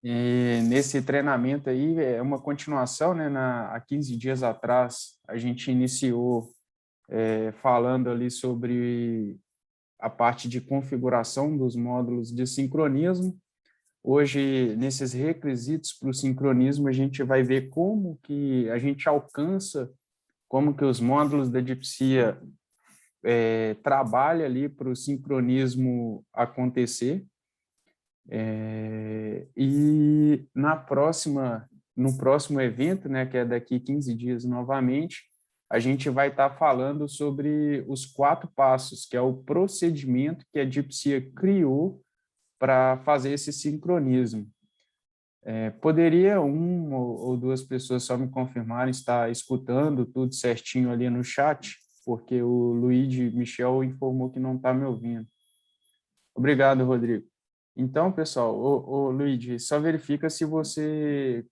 E nesse treinamento aí é uma continuação, né? Há 15 dias atrás, a gente iniciou falando ali sobre a parte de configuração dos módulos de sincronismo. Hoje, nesses requisitos para o sincronismo, a gente vai ver como que a gente alcança, como que os módulos da DeepSea trabalham ali para o sincronismo acontecer. E no próximo evento, né, que é daqui 15 dias novamente, a gente vai estar falando sobre os 4 passos, que é o procedimento que a DeepSea criou para fazer esse sincronismo. Poderia ou duas pessoas só me confirmarem estar escutando tudo certinho ali no chat, porque o Luigi Michel informou que não está me ouvindo. Obrigado, Rodrigo. Então, pessoal, Luigi, só verifica se você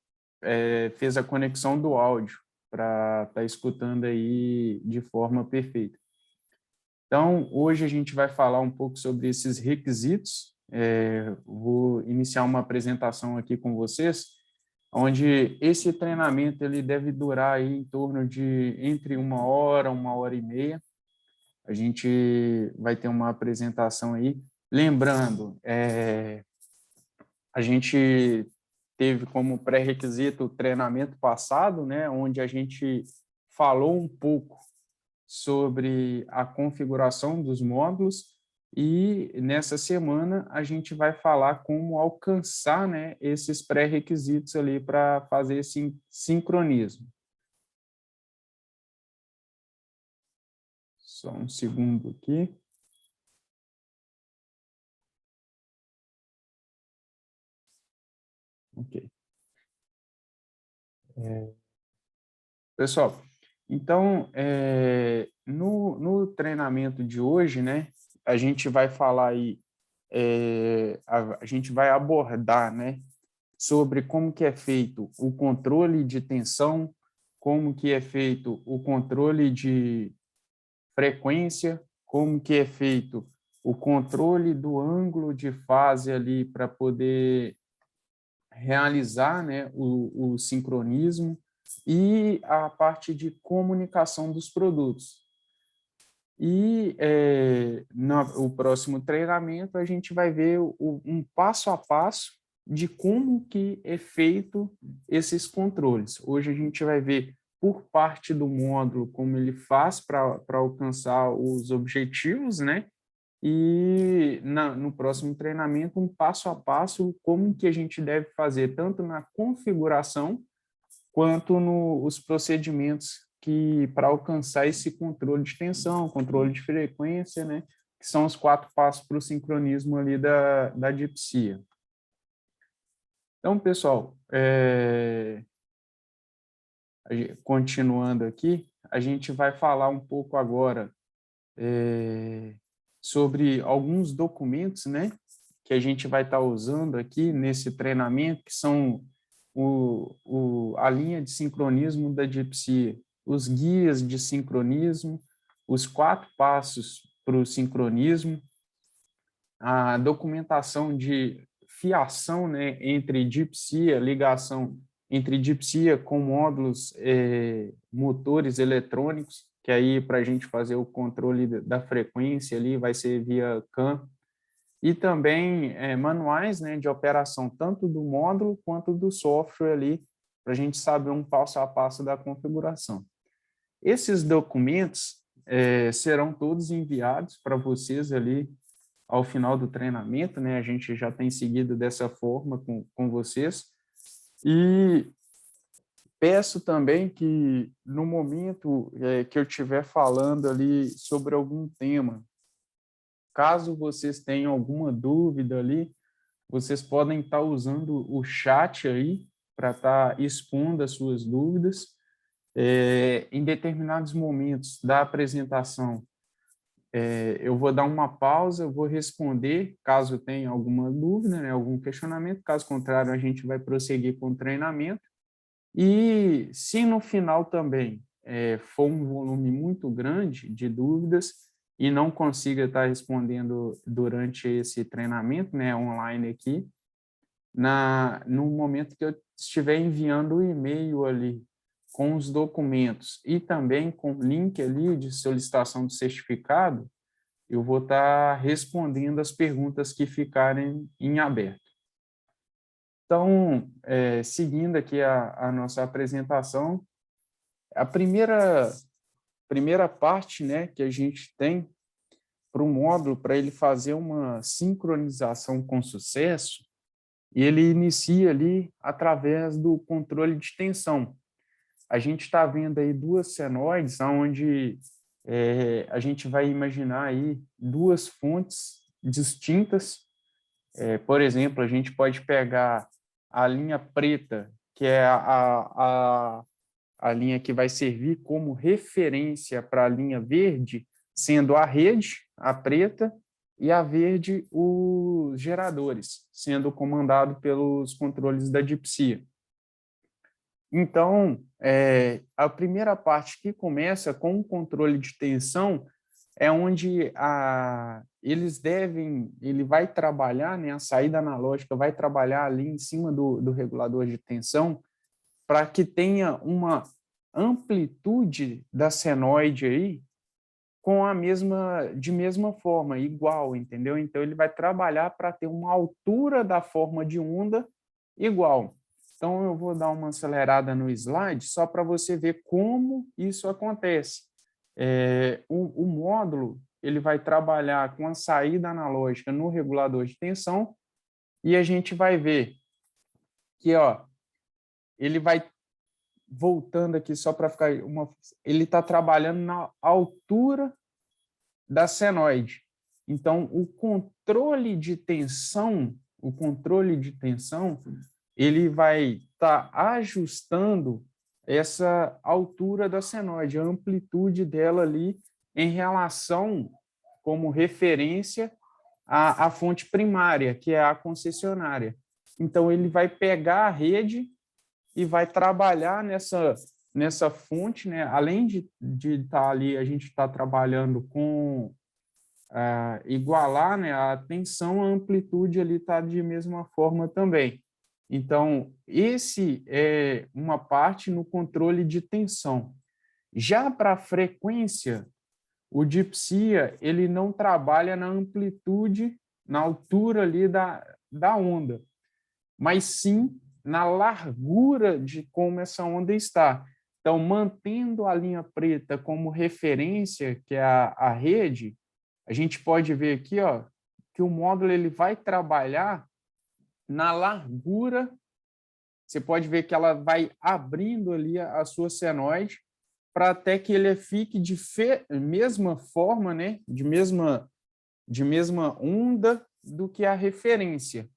fez a conexão do áudio para estar escutando aí de forma perfeita. Então, hoje a gente vai falar um pouco sobre esses requisitos. Vou iniciar uma apresentação aqui com vocês, onde esse treinamento ele deve durar aí em torno de entre 1 hora e meia. A gente vai ter uma apresentação aí. Lembrando, a gente teve como pré-requisito o treinamento passado, né, onde a gente falou um pouco sobre a configuração dos módulos e nessa semana a gente vai falar como alcançar, né, esses pré-requisitos ali para fazer esse sincronismo. Só um segundo aqui. Ok. Pessoal, então, no treinamento de hoje, né, a gente vai falar aí, a gente vai abordar, né, sobre como que é feito o controle de tensão, como que é feito o controle de frequência, como que é feito o controle do ângulo de fase ali para poder realizar, né, o sincronismo e a parte de comunicação dos produtos. E no próximo treinamento a gente vai ver um passo a passo de como que é feito esses controles. Hoje a gente vai ver por parte do módulo como ele faz para alcançar os objetivos, né? E no próximo treinamento um passo a passo como que a gente deve fazer tanto na configuração quanto nos procedimentos que para alcançar esse controle de tensão, controle de frequência, né, que são os 4 passos para o sincronismo ali da DeepSea. Então, pessoal, continuando aqui, a gente vai falar um pouco agora sobre alguns documentos, né, que a gente vai estar usando aqui nesse treinamento, que são a linha de sincronismo da DeepSea, os guias de sincronismo, os 4 passos para o sincronismo, a documentação de fiação, né, entre DeepSea, ligação entre DeepSea com módulos motores eletrônicos, que aí para a gente fazer o controle da frequência ali vai ser via CAN, e também manuais, né, de operação, tanto do módulo quanto do software ali, para a gente saber um passo a passo da configuração. Esses documentos serão todos enviados para vocês ali ao final do treinamento, né? A gente já tem seguido dessa forma com vocês. E peço também que, no momento que eu estiver falando ali sobre algum tema, caso vocês tenham alguma dúvida ali, vocês podem estar usando o chat aí para estar expondo as suas dúvidas. Em determinados momentos da apresentação, eu vou dar uma pausa, eu vou responder caso tenha alguma dúvida, né, algum questionamento, caso contrário, a gente vai prosseguir com o treinamento. E se no final também for um volume muito grande de dúvidas e não consiga estar respondendo durante esse treinamento, né, online aqui, no momento que eu estiver enviando o e-mail ali com os documentos e também com o link ali de solicitação do certificado, eu vou estar respondendo as perguntas que ficarem em aberto. Então, seguindo aqui a nossa apresentação, a primeira parte, né, que a gente tem para o módulo, para ele fazer uma sincronização com sucesso, e ele inicia ali através do controle de tensão. A gente está vendo aí duas senoides, onde a gente vai imaginar aí duas fontes distintas. Por exemplo, a gente pode pegar a linha preta, que é a linha que vai servir como referência para a linha verde, sendo a rede, a preta, e a verde, os geradores, sendo comandado pelos controles da DeepSea. Então, a primeira parte que começa com o controle de tensão é onde ele vai trabalhar, né, a saída analógica vai trabalhar ali em cima do regulador de tensão para que tenha uma amplitude da senoide aí de mesma forma, igual, entendeu? Então, ele vai trabalhar para ter uma altura da forma de onda igual. Então, eu vou dar uma acelerada no slide só para você ver como isso acontece. O módulo ele vai trabalhar com a saída analógica no regulador de tensão e a gente vai ver que ele vai voltando aqui só para ficar ele está trabalhando na altura da senoide. Então, o controle de tensão, ele vai estar ajustando essa altura da senoide, a amplitude dela ali em relação, como referência, à fonte primária, que é a concessionária. Então, ele vai pegar a rede e vai trabalhar nessa fonte, né? Além de estar ali, a gente está trabalhando com igualar, né, a tensão, a amplitude ali está de mesma forma também. Então, esse é uma parte no controle de tensão. Já para a frequência, o DeepSea ele não trabalha na amplitude, na altura ali da onda, mas sim na largura de como essa onda está. Então, mantendo a linha preta como referência, que é a rede, a gente pode ver aqui que o módulo ele vai trabalhar na largura. Você pode ver que ela vai abrindo ali a sua senoide para até que ele fique de mesma forma, né? de mesma onda do que a referência.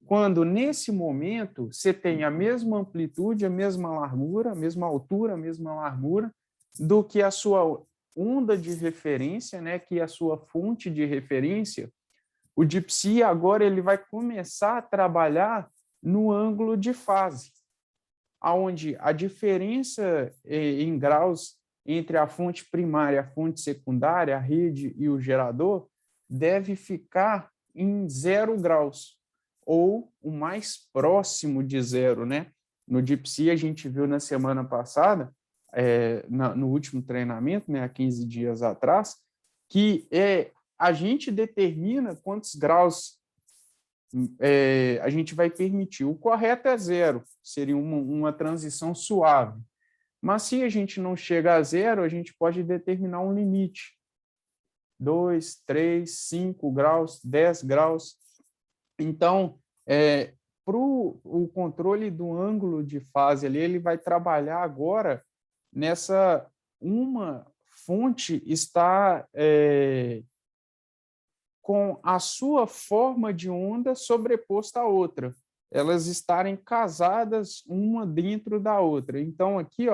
Quando, nesse momento, você tem a mesma amplitude, a mesma largura, a mesma altura, a mesma largura do que a sua onda de referência, né, que é a sua fonte de referência, o DeepSea agora ele vai começar a trabalhar no ângulo de fase, onde a diferença em graus entre a fonte primária e a fonte secundária, a rede e o gerador, deve ficar em 0 graus, ou o mais próximo de zero, né? No DeepSea, a gente viu na semana passada, no último treinamento, né, há 15 dias atrás, que a gente determina quantos graus a gente vai permitir. O correto é 0, seria uma transição suave. Mas se a gente não chega a 0, a gente pode determinar um limite. 2, 3, 5 graus, 10 graus. Então, para o controle do ângulo de fase ali, ele vai trabalhar agora nessa uma fonte está com a sua forma de onda sobreposta à outra, elas estarem casadas uma dentro da outra. Então, aqui,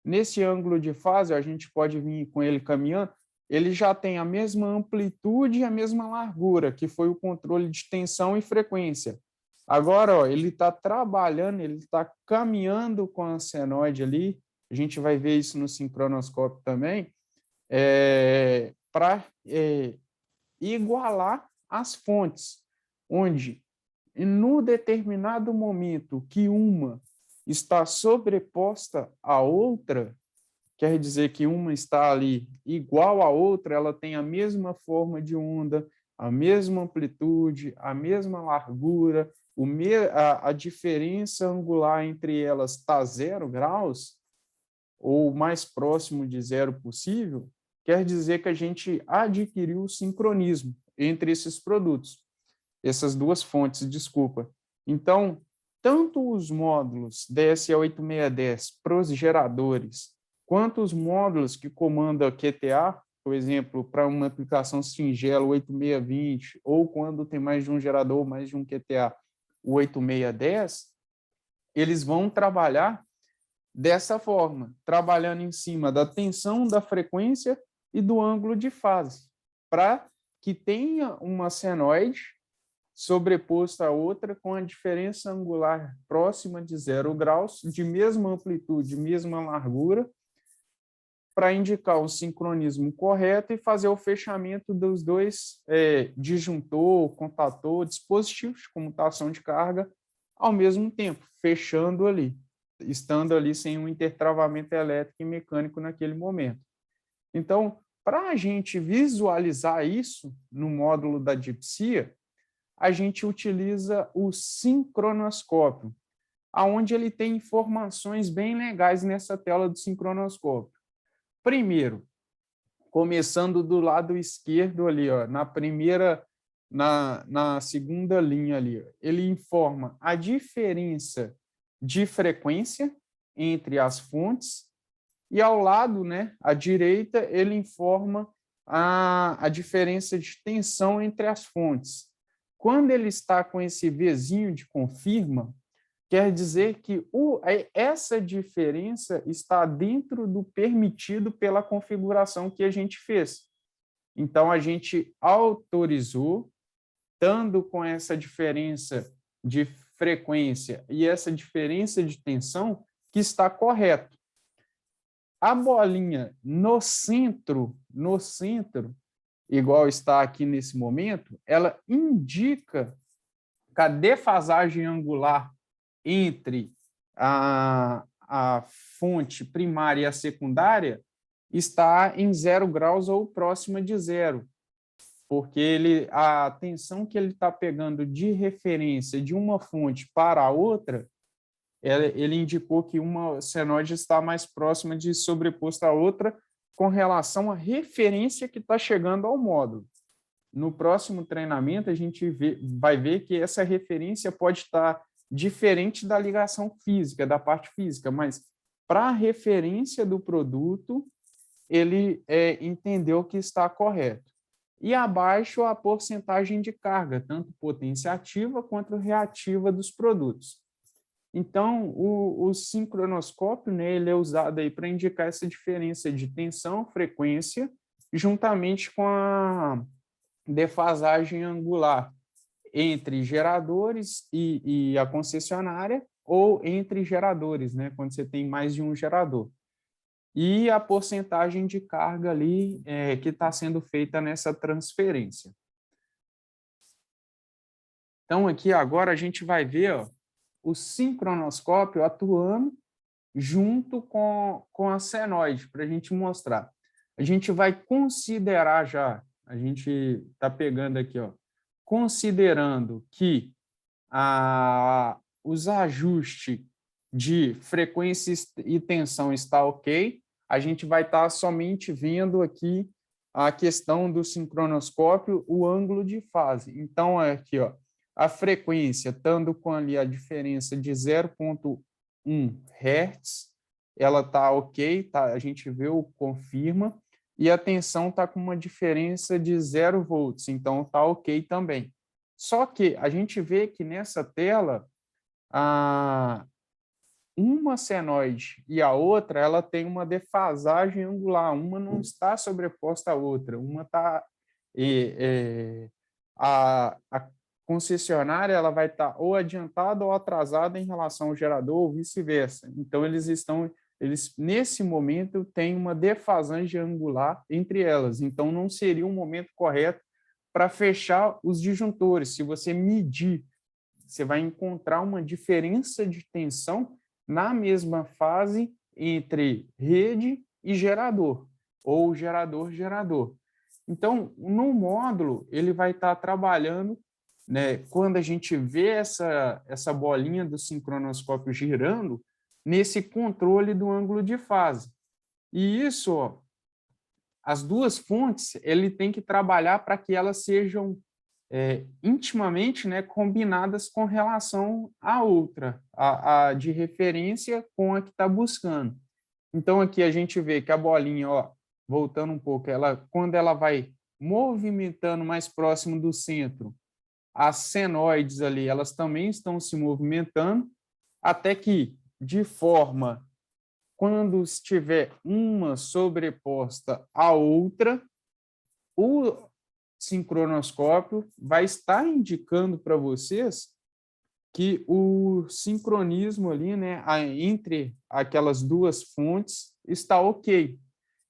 nesse ângulo de fase, a gente pode vir com ele caminhando, ele já tem a mesma amplitude e a mesma largura, que foi o controle de tensão e frequência. Agora, ele está trabalhando, ele está caminhando com a senoide ali, a gente vai ver isso no sincronoscópio também, para igualar as fontes, onde no determinado momento que uma está sobreposta à outra, quer dizer que uma está ali igual à outra, ela tem a mesma forma de onda, a mesma amplitude, a mesma largura, a diferença angular entre elas está 0 graus, ou o mais próximo de zero possível, quer dizer que a gente adquiriu o sincronismo entre esses produtos, essas duas fontes, desculpa. Então, tanto os módulos DSE8610 para os geradores, quanto os módulos que comandam QTA, por exemplo, para uma aplicação singela, o 8620, ou quando tem mais de um gerador, mais de um QTA, o 8610, eles vão trabalhar dessa forma, trabalhando em cima da tensão, da frequência e do ângulo de fase, para que tenha uma senoide sobreposta a outra com a diferença angular próxima de 0 graus, de mesma amplitude, mesma largura, para indicar o sincronismo correto e fazer o fechamento dos dois disjuntor, contator, dispositivos de comutação de carga ao mesmo tempo, fechando ali, estando ali sem um intertravamento elétrico e mecânico naquele momento. Então, para a gente visualizar isso no módulo da DeepSea, a gente utiliza o sincronoscópio, aonde ele tem informações bem legais nessa tela do sincronoscópio. Primeiro, começando do lado esquerdo ali, ó, na segunda linha ali, ó, ele informa a diferença de frequência entre as fontes e ao lado, né, à direita, ele informa a diferença de tensão entre as fontes. Quando ele está com esse Vzinho de confirma, quer dizer que essa diferença está dentro do permitido pela configuração que a gente fez. Então, a gente autorizou, estando com essa diferença de frequência e essa diferença de tensão, que está correto. A bolinha no centro, igual está aqui nesse momento, ela indica que a defasagem angular entre a fonte primária e a secundária está em 0 graus ou próxima de zero, porque a tensão que ele está pegando de referência de uma fonte para a outra, ele indicou que uma senoide está mais próxima de sobreposta à outra com relação à referência que está chegando ao módulo. No próximo treinamento, a gente vai ver que essa referência pode estar diferente da ligação física, da parte física, mas para a referência do produto, ele entendeu que está correto. E abaixo a porcentagem de carga, tanto potência ativa quanto reativa dos produtos. Então, o sincronoscópio, né, ele é usado aí para indicar essa diferença de tensão, frequência, juntamente com a defasagem angular entre geradores e a concessionária, ou entre geradores, né, quando você tem mais de um gerador. E a porcentagem de carga ali que está sendo feita nessa transferência. Então, aqui agora a gente vai ver, ó, o sincronoscópio atuando junto com a senoide, para a gente mostrar. A gente vai considerar já, a gente está pegando aqui, ó, considerando que os ajustes de frequência e tensão está ok, a gente vai estar somente vendo aqui a questão do sincronoscópio, o ângulo de fase. Então, aqui, ó, a frequência, estando com ali a diferença de 0,1 Hz, ela está ok, tá? A gente vê o confirma, e a tensão está com uma diferença de 0 volts, então está ok também. Só que a gente vê que nessa tela, uma senoide e a outra, ela tem uma defasagem angular, uma não está sobreposta à outra, uma está... a concessionária ela vai estar ou adiantada ou atrasada em relação ao gerador ou vice-versa. Então, eles nesse momento, têm uma defasagem angular entre elas. Então, não seria um momento correto para fechar os disjuntores. Se você medir você vai encontrar uma diferença de tensão na mesma fase entre rede e gerador, ou gerador-gerador. Então, no módulo, ele vai estar trabalhando, né, quando a gente vê essa bolinha do sincronoscópio girando, nesse controle do ângulo de fase. E isso, ó, as duas fontes, ele tem que trabalhar para que elas sejam intimamente, né, combinadas com relação à outra, a de referência com a que está buscando. Então, aqui a gente vê que a bolinha, ó, voltando um pouco, quando ela vai movimentando mais próximo do centro, as senoides ali, elas também estão se movimentando, até que, de forma, quando estiver uma sobreposta à outra, o sincronoscópio vai estar indicando para vocês que o sincronismo ali, né, entre aquelas duas fontes está ok.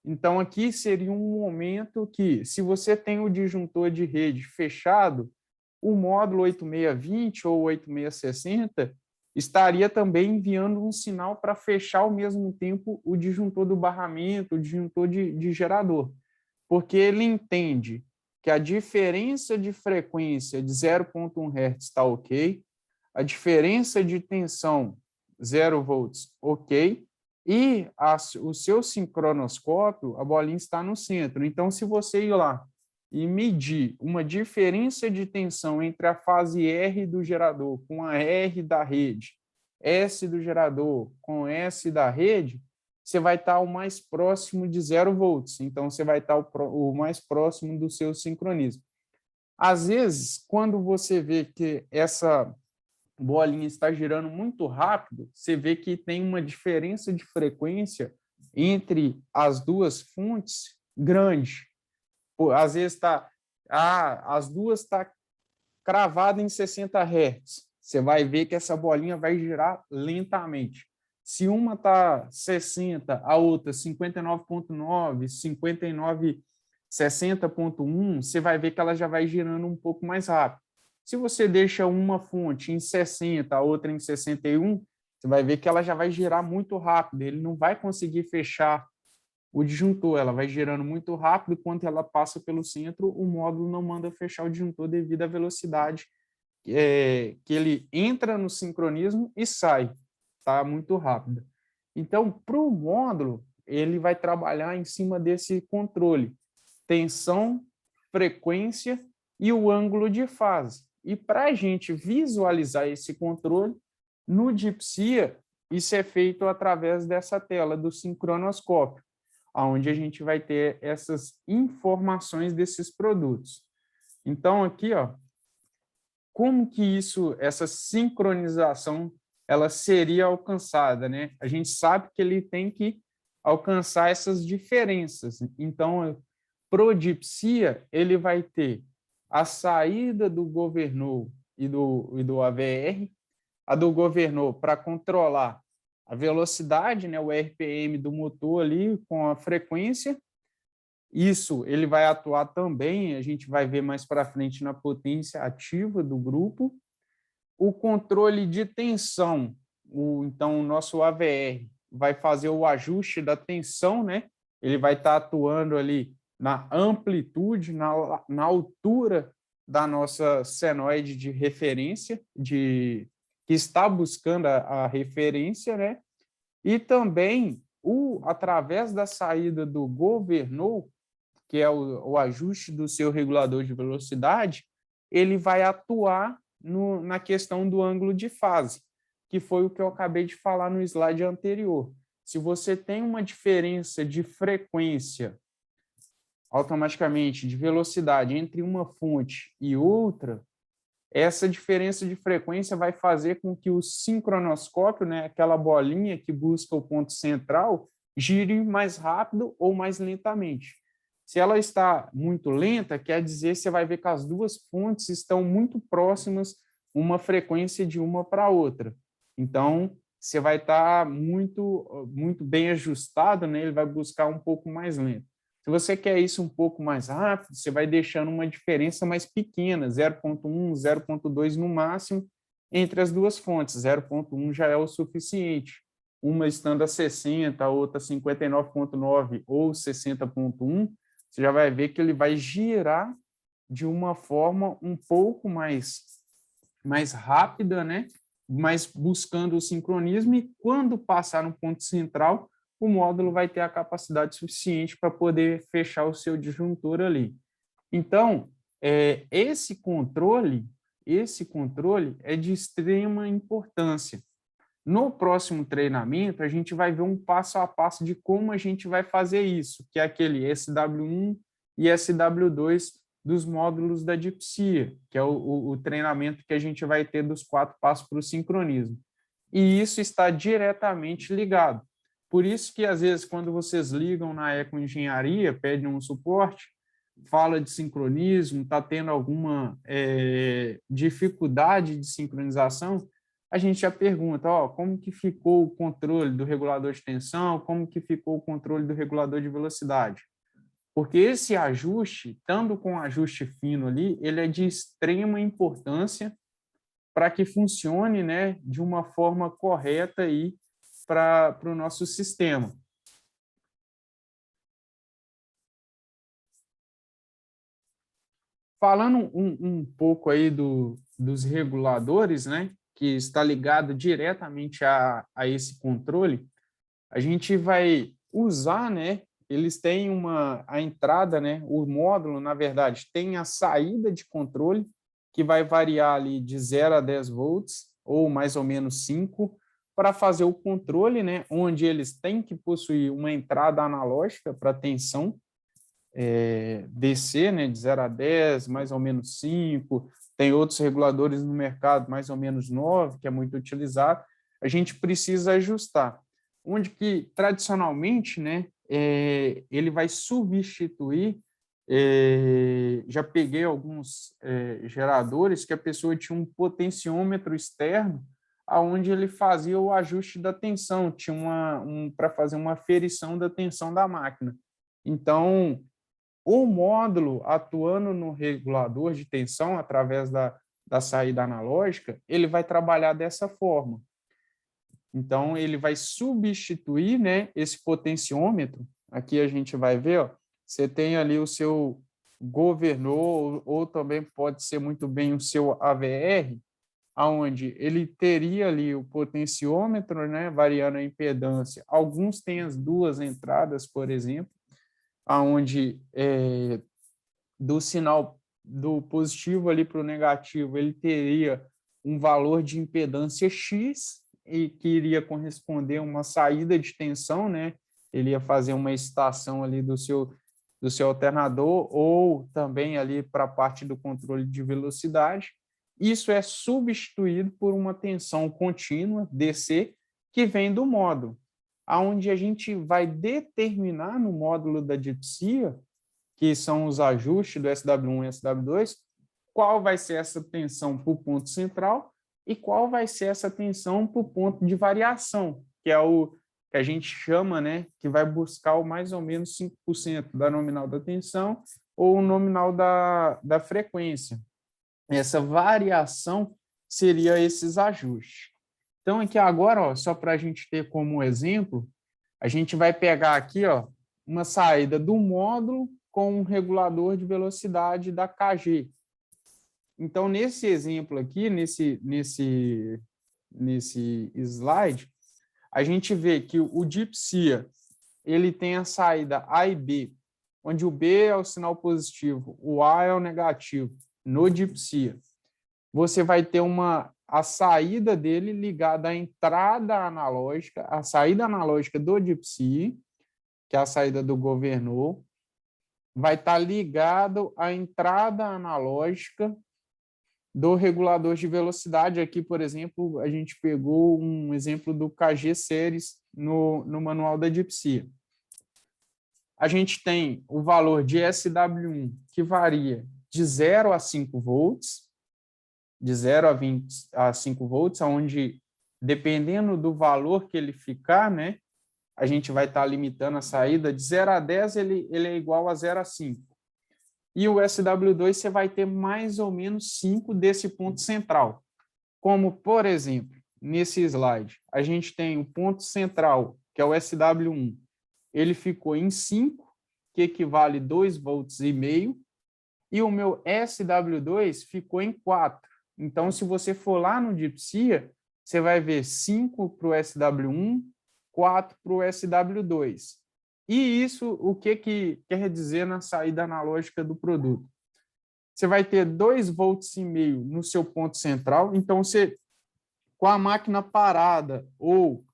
Então, aqui seria um momento que, se você tem o disjuntor de rede fechado, o módulo 8620 ou 8660 estaria também enviando um sinal para fechar ao mesmo tempo o disjuntor do barramento, o disjuntor de gerador, porque ele entende que a diferença de frequência de 0,1 Hz está ok, a diferença de tensão 0 volts ok, e o seu sincronoscópio, a bolinha está no centro. Então, se você ir lá e medir uma diferença de tensão entre a fase R do gerador com a R da rede, S do gerador com S da rede, você vai estar o mais próximo de 0 volts. Então, você vai estar o mais próximo do seu sincronismo. Às vezes, quando você vê que essa bolinha está girando muito rápido, você vê que tem uma diferença de frequência entre as duas fontes grande. Às vezes as duas estão cravadas em 60 Hz. Você vai ver que essa bolinha vai girar lentamente. Se uma está 60, a outra 59,9, 59, 60,1, você vai ver que ela já vai girando um pouco mais rápido. Se você deixa uma fonte em 60, a outra em 61, você vai ver que ela já vai girar muito rápido. Ele não vai conseguir fechar o disjuntor, ela vai girando muito rápido. Quando ela passa pelo centro, o módulo não manda fechar o disjuntor devido à velocidade que ele entra no sincronismo e sai, tá muito rápida. Então, para o módulo, ele vai trabalhar em cima desse controle, tensão, frequência e o ângulo de fase. E para a gente visualizar esse controle, no Dipsia, isso é feito através dessa tela do sincronoscópio, onde a gente vai ter essas informações desses produtos. Então, aqui, ó, como que essa sincronização, ela seria alcançada, né? A gente sabe que ele tem que alcançar essas diferenças. Então, pro Dipsia, ele vai ter a saída do governor e do AVR, a do governor para controlar a velocidade, né, o RPM do motor ali com a frequência. Isso ele vai atuar também, a gente vai ver mais para frente na potência ativa do grupo. O controle de tensão, então o nosso AVR vai fazer o ajuste da tensão, né? Ele vai estar atuando ali na amplitude, na altura da nossa senoide de referência, que está buscando a referência, né? E também, através da saída do governor, que é o ajuste do seu regulador de velocidade, ele vai atuar na questão do ângulo de fase, que foi o que eu acabei de falar no slide anterior. Se você tem uma diferença de frequência, automaticamente, de velocidade entre uma fonte e outra, essa diferença de frequência vai fazer com que o sincronoscópio, né, aquela bolinha que busca o ponto central, gire mais rápido ou mais lentamente. Se ela está muito lenta, quer dizer que você vai ver que as duas fontes estão muito próximas, uma frequência de uma para a outra. Então, você vai estar muito bem ajustado, né? Ele vai buscar um pouco mais lento. Se você quer isso um pouco mais rápido, você vai deixando uma diferença mais pequena, 0,1, 0,2 no máximo, entre as duas fontes, 0,1 já é o suficiente. Uma estando a 60, a outra 59,9 ou 60,1, você já vai ver que ele vai girar de uma forma um pouco mais rápida, né? Mas buscando o sincronismo, e quando passar no ponto central, o módulo vai ter a capacidade suficiente para poder fechar o seu disjuntor ali. Então, esse controle é de extrema importância. No próximo treinamento, a gente vai ver um passo a passo de como a gente vai fazer isso, que é aquele SW1 e SW2 dos módulos da DeepSeer, que é o treinamento que a gente vai ter dos 4 passos para o sincronismo. E isso está diretamente ligado. Por isso que, às vezes, quando vocês ligam na Ecoengenharia, pedem um suporte, fala de sincronismo, está tendo alguma dificuldade de sincronização, a gente já pergunta, como que ficou o controle do regulador de tensão, como que ficou o controle do regulador de velocidade. Porque esse ajuste, estando com ajuste fino ali, ele é de extrema importância para que funcione, né, de uma forma correta aí para o nosso sistema. Falando um pouco aí dos reguladores, né, que está ligado diretamente a esse controle, a gente vai usar, né, eles têm a entrada, né, o módulo, na verdade, tem a saída de controle, que vai variar ali de 0 a 10 volts, ou mais ou menos 5, para fazer o controle, né, onde eles têm que possuir uma entrada analógica para tensão, DC, né, de 0 a 10, mais ou menos 5, tem outros reguladores no mercado, mais ou menos 9, que é muito utilizado, a gente precisa ajustar. Onde que, tradicionalmente, né, ele vai substituir, já peguei alguns geradores que a pessoa tinha um potenciômetro externo, aonde ele fazia o ajuste da tensão, tinha para fazer uma aferição da tensão da máquina. Então, o módulo, atuando no regulador de tensão, através da saída analógica, ele vai trabalhar dessa forma. Então, ele vai substituir, né, esse potenciômetro. Aqui a gente vai ver, você tem ali o seu governor, ou também pode ser muito bem o seu AVR, aonde ele teria ali o potenciômetro, né, variando a impedância. Alguns têm as duas entradas, por exemplo, aonde do sinal do positivo ali para o negativo, ele teria um valor de impedância X e que iria corresponder a uma saída de tensão, né? Ele ia fazer uma excitação ali do seu alternador, ou também ali para a parte do controle de velocidade. Isso é substituído por uma tensão contínua, DC, que vem do módulo, aonde a gente vai determinar no módulo da DeepSeer, que são os ajustes do SW1 e SW2, qual vai ser essa tensão para o ponto central e qual vai ser essa tensão para o ponto de variação, que é o que a gente chama, né, que vai buscar o mais ou menos 5% da nominal da tensão ou o nominal da frequência. Essa variação seria esses ajustes. Então, aqui agora, só para a gente ter como exemplo, a gente vai pegar aqui uma saída do módulo com um regulador de velocidade da KG. Então, nesse exemplo aqui, nesse slide, a gente vê que o DeepSeer ele tem a saída A e B, onde o B é o sinal positivo, o A é o negativo. No DeepSeer, você vai ter a saída dele ligada à entrada analógica, a saída analógica do DeepSeer, que é a saída do governor, vai estar ligado à entrada analógica do regulador de velocidade. Aqui, por exemplo, a gente pegou um exemplo do KG Series no manual da DeepSeer. A gente tem o valor de SW1, que varia de 0 a 5 volts, de 0 a 5 volts, onde, dependendo do valor que ele ficar, né, a gente vai estar limitando a saída. De 0 a 10, ele é igual a 0 a 5. E o SW2 você vai ter mais ou menos 5 desse ponto central. como, por exemplo, nesse slide, a gente tem o ponto central, que é o SW1, ele ficou em 5, que equivale a 2,5 volts, e o meu SW2 ficou em 4. Então, se você for lá no DeepSeek, você vai ver 5 para o SW1, 4 para o SW2. E isso, o que quer dizer na saída analógica do produto? Você vai ter 2,5 volts no seu ponto central, então você, com a máquina parada ou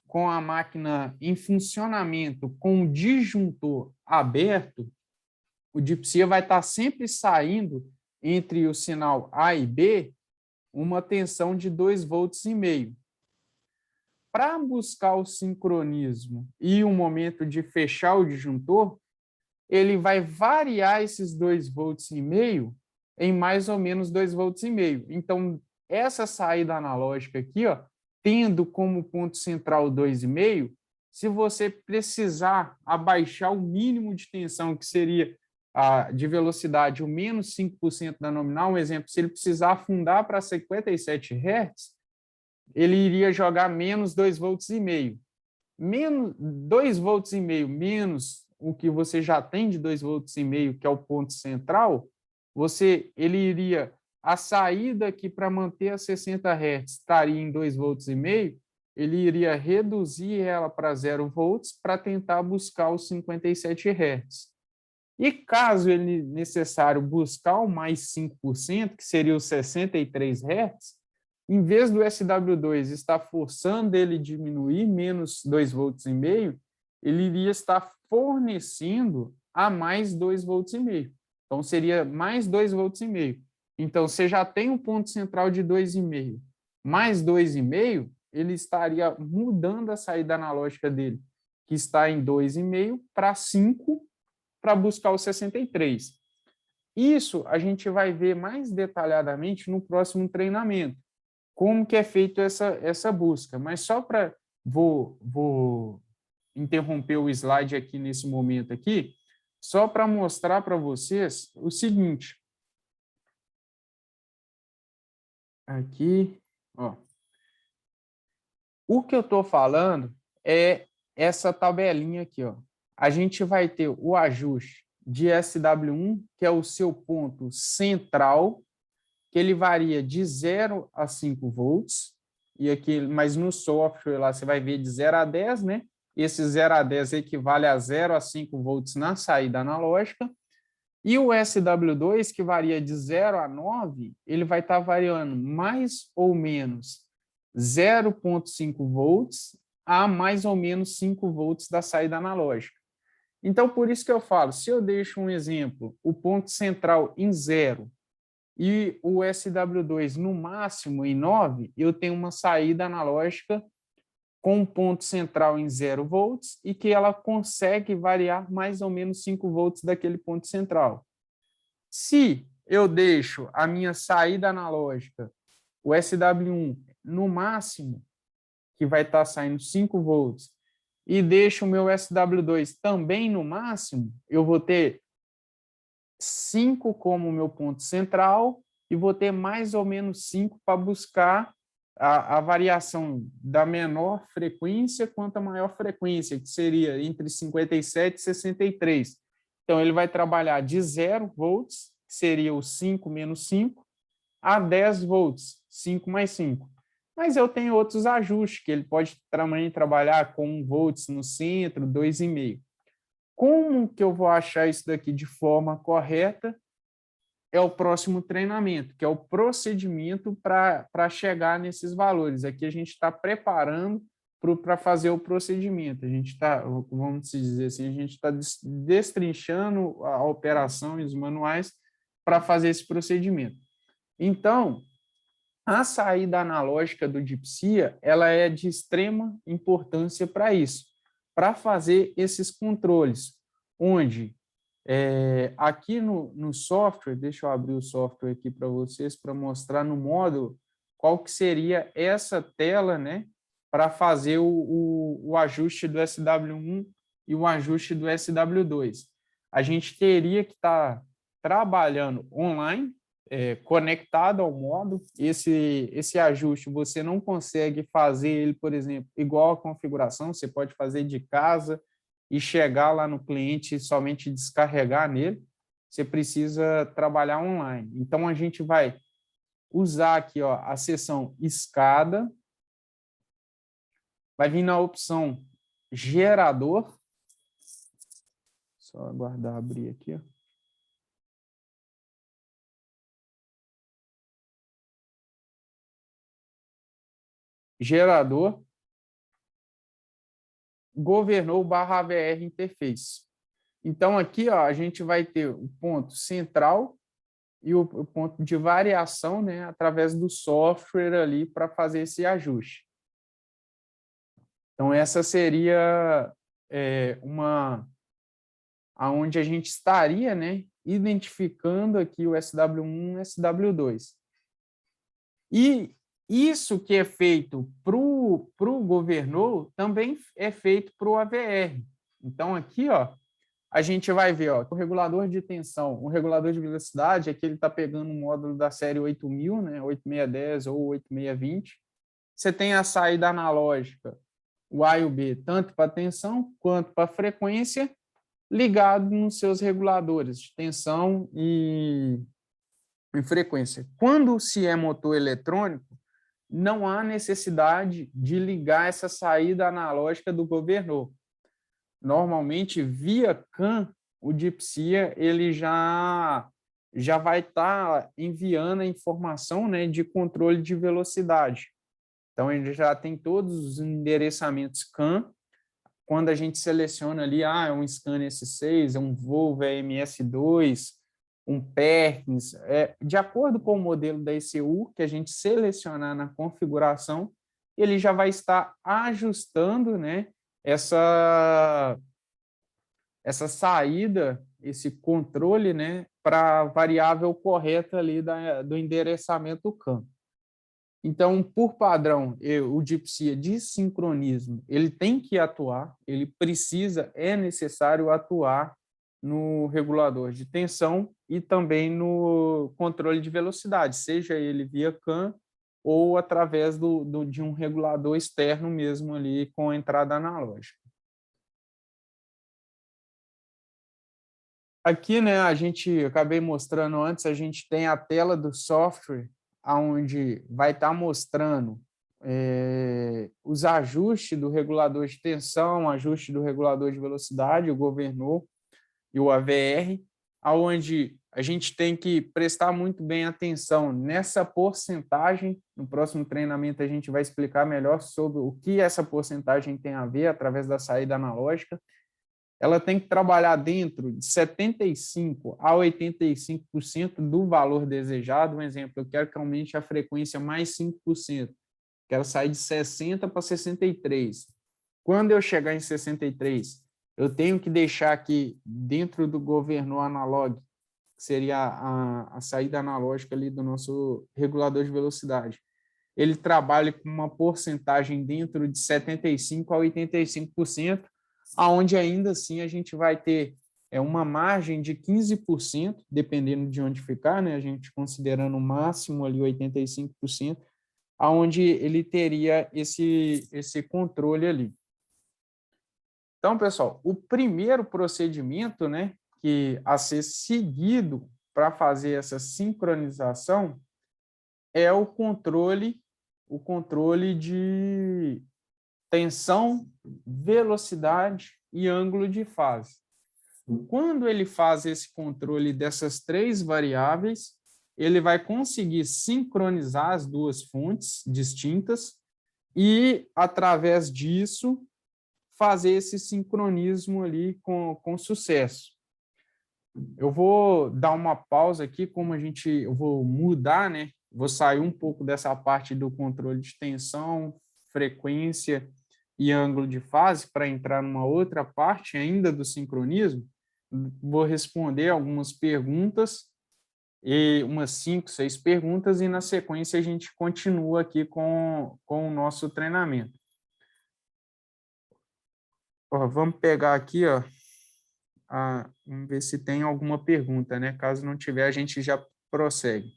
com a máquina em funcionamento, com o disjuntor aberto, o DeepSeek vai estar sempre saindo entre o sinal A e B uma tensão de 2,5 volts. Para buscar o sincronismo e o momento de fechar o disjuntor, ele vai variar esses 2,5 volts em mais ou menos 2,5 volts. Então, essa saída analógica aqui, ó, tendo como ponto central 2,5, se você precisar abaixar o mínimo de tensão, que seria de velocidade, o menos 5% da nominal, um exemplo, se ele precisar afundar para 57 Hz, ele iria jogar menos 2,5 volts. Menos 2,5 volts menos o que você já tem de 2,5 volts, que é o ponto central, ele iria, a saída aqui para manter a 60 Hz estaria em 2,5 volts, ele iria reduzir ela para 0 volts para tentar buscar os 57 Hz. E caso ele necessário buscar o mais 5%, que seria os 63 Hz, em vez do SW2 estar forçando ele a diminuir menos 2,5 volts, ele iria estar fornecendo a mais 2,5 volts. Então, seria mais 2,5 volts. Então, você já tem um ponto central de 2,5, mais 2,5, ele estaria mudando a saída analógica dele, que está em 2,5 para 5, para buscar o 63. Isso a gente vai ver mais detalhadamente no próximo treinamento, como que é feito essa busca. Mas só para... Vou interromper o slide aqui nesse momento aqui, só para mostrar para vocês o seguinte. Aqui, ó. O que eu estou falando é essa tabelinha aqui, ó. A gente vai ter o ajuste de SW1, que é o seu ponto central, que ele varia de 0 a 5 volts, e aqui, mas no software lá você vai ver de 0 a 10, né? Esse 0 a 10 equivale a 0 a 5 volts na saída analógica. E o SW2, que varia de 0 a 9, ele vai estar variando mais ou menos 0,5 volts a mais ou menos 5 volts da saída analógica. Então, por isso que eu falo, se eu deixo um exemplo, o ponto central em 0 e o SW2 no máximo em 9, eu tenho uma saída analógica com um ponto central em 0 volts e que ela consegue variar mais ou menos 5 volts daquele ponto central. Se eu deixo a minha saída analógica, o SW1, no máximo, que vai estar saindo 5 volts, e deixo o meu SW2 também no máximo, eu vou ter 5 como meu ponto central e vou ter mais ou menos 5 para buscar a variação da menor frequência quanto a maior frequência, que seria entre 57 e 63. Então, ele vai trabalhar de 0 volts, que seria o 5 menos 5, a 10 volts, 5 mais 5. Mas eu tenho outros ajustes, que ele pode também trabalhar com 1 volts no centro, 2,5. Como que eu vou achar isso daqui de forma correta? É o próximo treinamento, que é o procedimento para chegar nesses valores. Aqui a gente está preparando para fazer o procedimento. A gente está, vamos dizer assim, a gente está destrinchando a operação e os manuais para fazer esse procedimento. Então, a saída analógica do DeepSeek, ela é de extrema importância para isso, para fazer esses controles, onde aqui no software, deixa eu abrir o software aqui para vocês, para mostrar no módulo qual que seria essa tela, né, para fazer o ajuste do SW1 e o ajuste do SW2. A gente teria que estar trabalhando online, conectado ao módulo. Esse ajuste você não consegue fazer ele, por exemplo, igual a configuração, você pode fazer de casa e chegar lá no cliente e somente descarregar nele. Você precisa trabalhar online. Então, a gente vai usar aqui ó, a seção escada, vai vir na opção gerador, só aguardar abrir aqui, ó. Gerador, governou/AVR interface. Então, aqui ó, a gente vai ter o ponto central e o ponto de variação, né, através do software ali para fazer esse ajuste. Então, essa seria aonde a gente estaria, né, identificando aqui o SW1 e o SW2. E isso que é feito para o governor também é feito para o AVR. Então, aqui, ó, a gente vai ver ó, o regulador de tensão, o regulador de velocidade, aqui ele está pegando um módulo da série 8000, né, 8610 ou 8620. Você tem a saída analógica, o A e o B, tanto para tensão quanto para frequência, ligado nos seus reguladores de tensão e frequência. Quando se é motor eletrônico, não há necessidade de ligar essa saída analógica do governor. Normalmente, via CAN, o DIPSIA ele já vai estar enviando a informação, né, de controle de velocidade. Então, ele já tem todos os endereçamentos CAN. Quando a gente seleciona ali, é um Scania S6, é um Volvo MS2, um Perkins, de acordo com o modelo da ECU que a gente selecionar na configuração, ele já vai estar ajustando, né, essa saída, esse controle, né, para a variável correta ali do endereçamento CAN. Então, por padrão, o DIPSIA de sincronismo, ele tem que atuar, ele precisa, é necessário atuar no regulador de tensão e também no controle de velocidade, seja ele via CAN ou através de um regulador externo mesmo ali com entrada analógica. Aqui, né, acabei mostrando antes, a gente tem a tela do software, onde vai estar mostrando os ajustes do regulador de tensão, ajuste do regulador de velocidade, o governor e o AVR, onde a gente tem que prestar muito bem atenção nessa porcentagem. No próximo treinamento a gente vai explicar melhor sobre o que essa porcentagem tem a ver através da saída analógica. Ela tem que trabalhar dentro de 75% a 85% do valor desejado. Um exemplo, eu quero que aumente a frequência mais 5%. Quero sair de 60 para 63. Quando eu chegar em 63, eu tenho que deixar aqui dentro do governor analógico, que seria a saída analógica ali do nosso regulador de velocidade. Ele trabalha com uma porcentagem dentro de 75% a 85%, aonde ainda assim a gente vai ter uma margem de 15%, dependendo de onde ficar, né? A gente considerando o máximo ali 85%, aonde ele teria esse controle ali. Então, pessoal, o primeiro procedimento, né, que a ser seguido para fazer essa sincronização é o controle de tensão, velocidade e ângulo de fase. Quando ele faz esse controle dessas três variáveis, ele vai conseguir sincronizar as duas fontes distintas e, através disso, fazer esse sincronismo ali com sucesso. Eu vou dar uma pausa aqui, eu vou mudar, né? Vou sair um pouco dessa parte do controle de tensão, frequência e ângulo de fase para entrar numa outra parte ainda do sincronismo. Vou responder algumas perguntas, umas 5, 6 perguntas, e na sequência a gente continua aqui com o nosso treinamento. Vamos pegar aqui, vamos ver se tem alguma pergunta, né? Caso não tiver, a gente já prossegue.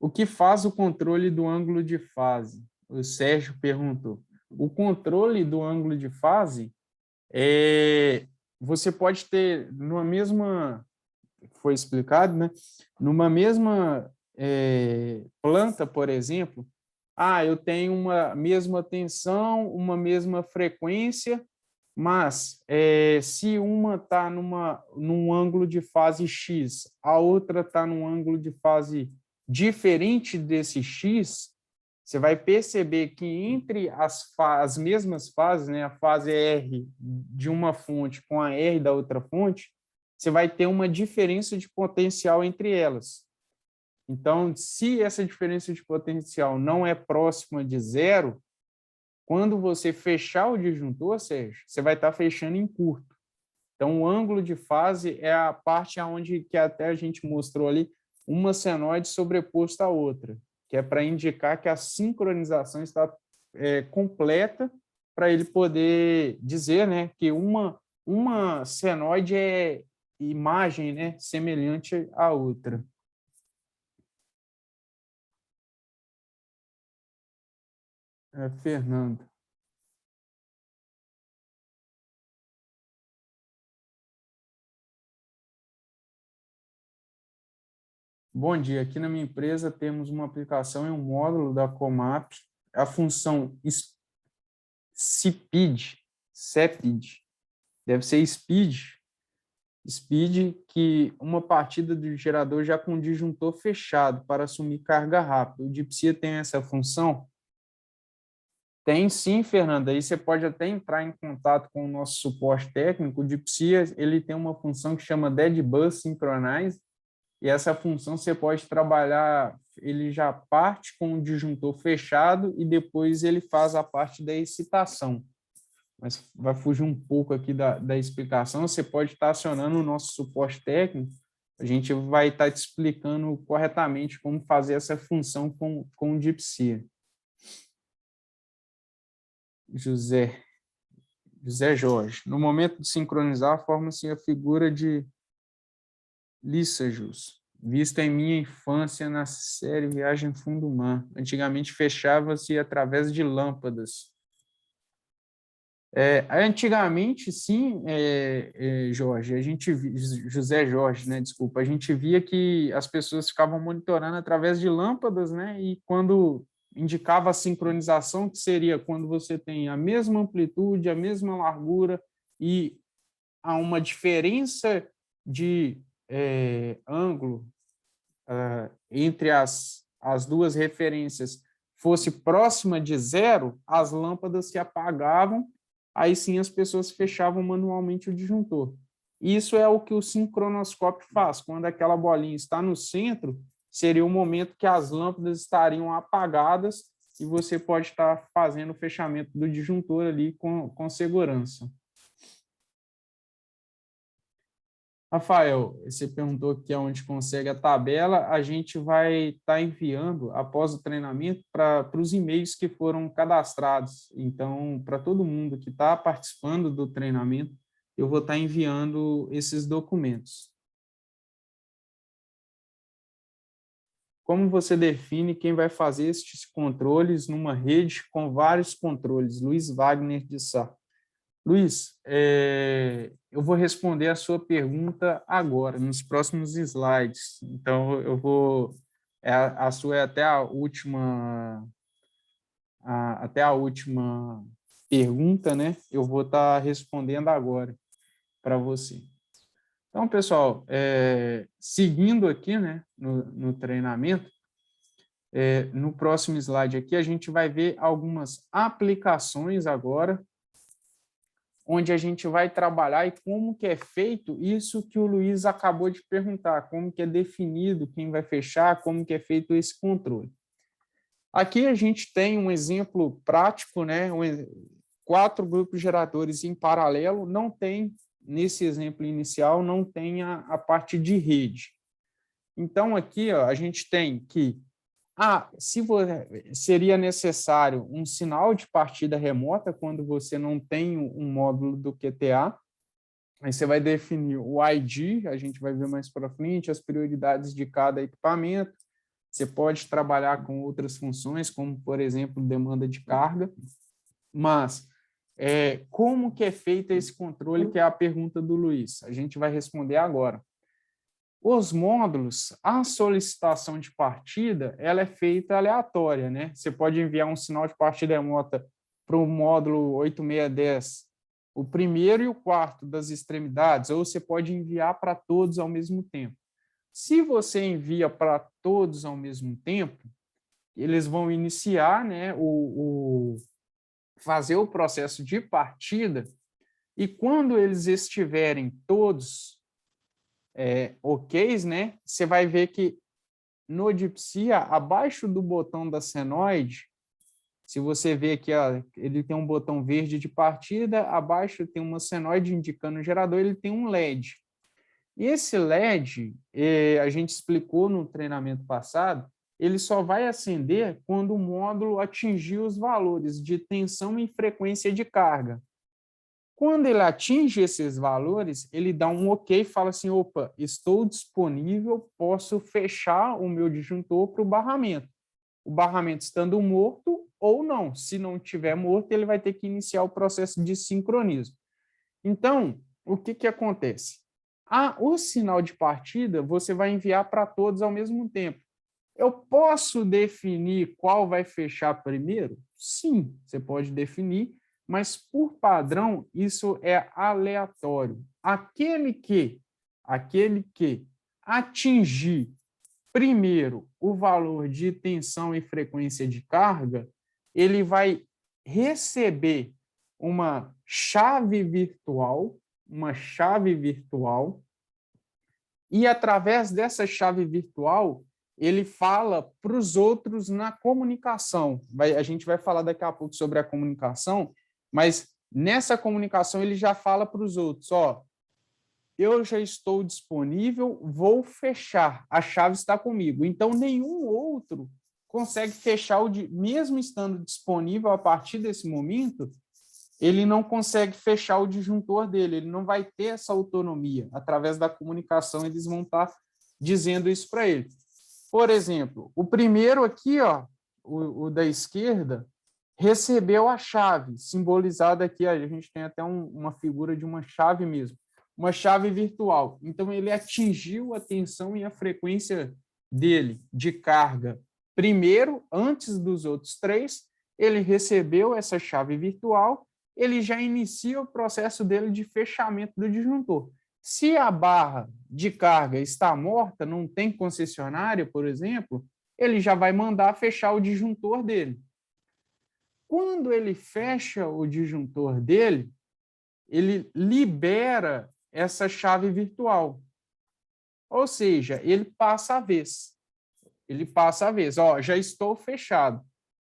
O que faz o controle do ângulo de fase? O Sérgio perguntou. O controle do ângulo de fase você pode ter numa mesma, foi explicado, né? Numa mesma planta, por exemplo, eu tenho uma mesma tensão, uma mesma frequência, mas se uma está num ângulo de fase X, a outra está num ângulo de fase diferente desse X, você vai perceber que entre as mesmas fases, né, a fase R de uma fonte com a R da outra fonte, você vai ter uma diferença de potencial entre elas. Então, se essa diferença de potencial não é próxima de zero, quando você fechar o disjuntor, Sérgio, você vai estar fechando em curto. Então, o ângulo de fase é a parte onde que até a gente mostrou ali uma senoide sobreposta à outra, que é para indicar que a sincronização está completa para ele poder dizer, né, que uma senoide é imagem, né, semelhante à outra. Fernando. Bom dia, aqui na minha empresa temos uma aplicação e um módulo da Comap, a função CEPID, deve ser speed, que uma partida do gerador já com disjuntor fechado para assumir carga rápida. O Dipsia tem essa função? Tem sim, Fernanda. Aí você pode até entrar em contato com o nosso suporte técnico. O Dipsia, ele tem uma função que chama Dead Bus Synchronize, e essa função você pode trabalhar, ele já parte com o disjuntor fechado e depois ele faz a parte da excitação. Mas vai fugir um pouco aqui da explicação. Você pode estar acionando o nosso suporte técnico, a gente vai estar te explicando corretamente como fazer essa função com o Dipsia. José Jorge. No momento de sincronizar, forma-se a figura de Líssajos, vista em minha infância na série Viagem Fundo do Mar. Antigamente fechava-se através de lâmpadas. Antigamente, sim, Jorge, José Jorge, né? Desculpa, a gente via que as pessoas ficavam monitorando através de lâmpadas, né? E quando indicava a sincronização, que seria quando você tem a mesma amplitude, a mesma largura e há uma diferença de ângulo entre as duas referências fosse próxima de zero, as lâmpadas se apagavam, aí sim as pessoas fechavam manualmente o disjuntor. Isso é o que o sincronoscópio faz. Quando aquela bolinha está no centro, seria o momento que as lâmpadas estariam apagadas e você pode estar fazendo o fechamento do disjuntor ali com segurança. Rafael, você perguntou aqui onde consegue a tabela, a gente vai estar enviando, após o treinamento, para os e-mails que foram cadastrados. Então, para todo mundo que está participando do treinamento, eu vou estar enviando esses documentos. Como você define quem vai fazer estes controles numa rede com vários controles? Luiz Wagner de Sá. Luiz, eu vou responder a sua pergunta agora, nos próximos slides. Então, eu vou... a sua é até a última pergunta, né? Eu vou estar respondendo agora para você. Então, pessoal, seguindo aqui, né, no treinamento, no próximo slide aqui, a gente vai ver algumas aplicações agora, onde a gente vai trabalhar e como que é feito isso que o Luiz acabou de perguntar, como que é definido quem vai fechar, como que é feito esse controle. Aqui a gente tem um exemplo prático, né? 4 grupos geradores em paralelo, não tem, nesse exemplo inicial, não tem a parte de rede. Então, aqui ó, a gente tem que seria necessário um sinal de partida remota quando você não tem um módulo do QTA. Aí você vai definir o ID, a gente vai ver mais para frente, as prioridades de cada equipamento. Você pode trabalhar com outras funções, como, por exemplo, demanda de carga, mas como que é feito esse controle, que é a pergunta do Luiz? A gente vai responder agora. Os módulos, a solicitação de partida, ela é feita aleatória, né? Você pode enviar um sinal de partida remota para o módulo 8610, o primeiro e o quarto das extremidades, ou você pode enviar para todos ao mesmo tempo. Se você envia para todos ao mesmo tempo, eles vão iniciar, né, fazer o processo de partida, e quando eles estiverem todos OKs, né, você vai ver que no Dipsia, abaixo do botão da senoide, se você vê aqui, ó, ele tem um botão verde de partida, abaixo tem uma senoide indicando o gerador, ele tem um LED. E esse LED, a gente explicou no treinamento passado, ele só vai acender quando o módulo atingir os valores de tensão e frequência de carga. Quando ele atinge esses valores, ele dá um OK e fala assim, opa, estou disponível, posso fechar o meu disjuntor para o barramento. O barramento estando morto ou não. Se não estiver morto, ele vai ter que iniciar o processo de sincronismo. Então, o que acontece? O sinal de partida você vai enviar para todos ao mesmo tempo. Eu posso definir qual vai fechar primeiro? Sim, você pode definir, mas por padrão isso é aleatório. Aquele que atingir primeiro o valor de tensão e frequência de carga, ele vai receber uma chave virtual, e através dessa chave virtual, ele fala para os outros na comunicação. A gente vai falar daqui a pouco sobre a comunicação, mas nessa comunicação ele já fala para os outros, ó, eu já estou disponível, vou fechar, a chave está comigo. Então, nenhum outro consegue fechar, mesmo estando disponível a partir desse momento, ele não consegue fechar o disjuntor dele, ele não vai ter essa autonomia. Através da comunicação, eles vão estar dizendo isso para ele. Por exemplo, o primeiro aqui, ó, o da esquerda, recebeu a chave, simbolizada aqui, a gente tem até uma figura de uma chave mesmo, uma chave virtual. Então, ele atingiu a tensão e a frequência dele de carga primeiro, antes dos outros três, ele recebeu essa chave virtual, ele já inicia o processo dele de fechamento do disjuntor. Se a barra de carga está morta, não tem concessionária, por exemplo, ele já vai mandar fechar o disjuntor dele. Quando ele fecha o disjuntor dele, ele libera essa chave virtual. Ou seja, ele passa a vez. Ó, já estou fechado.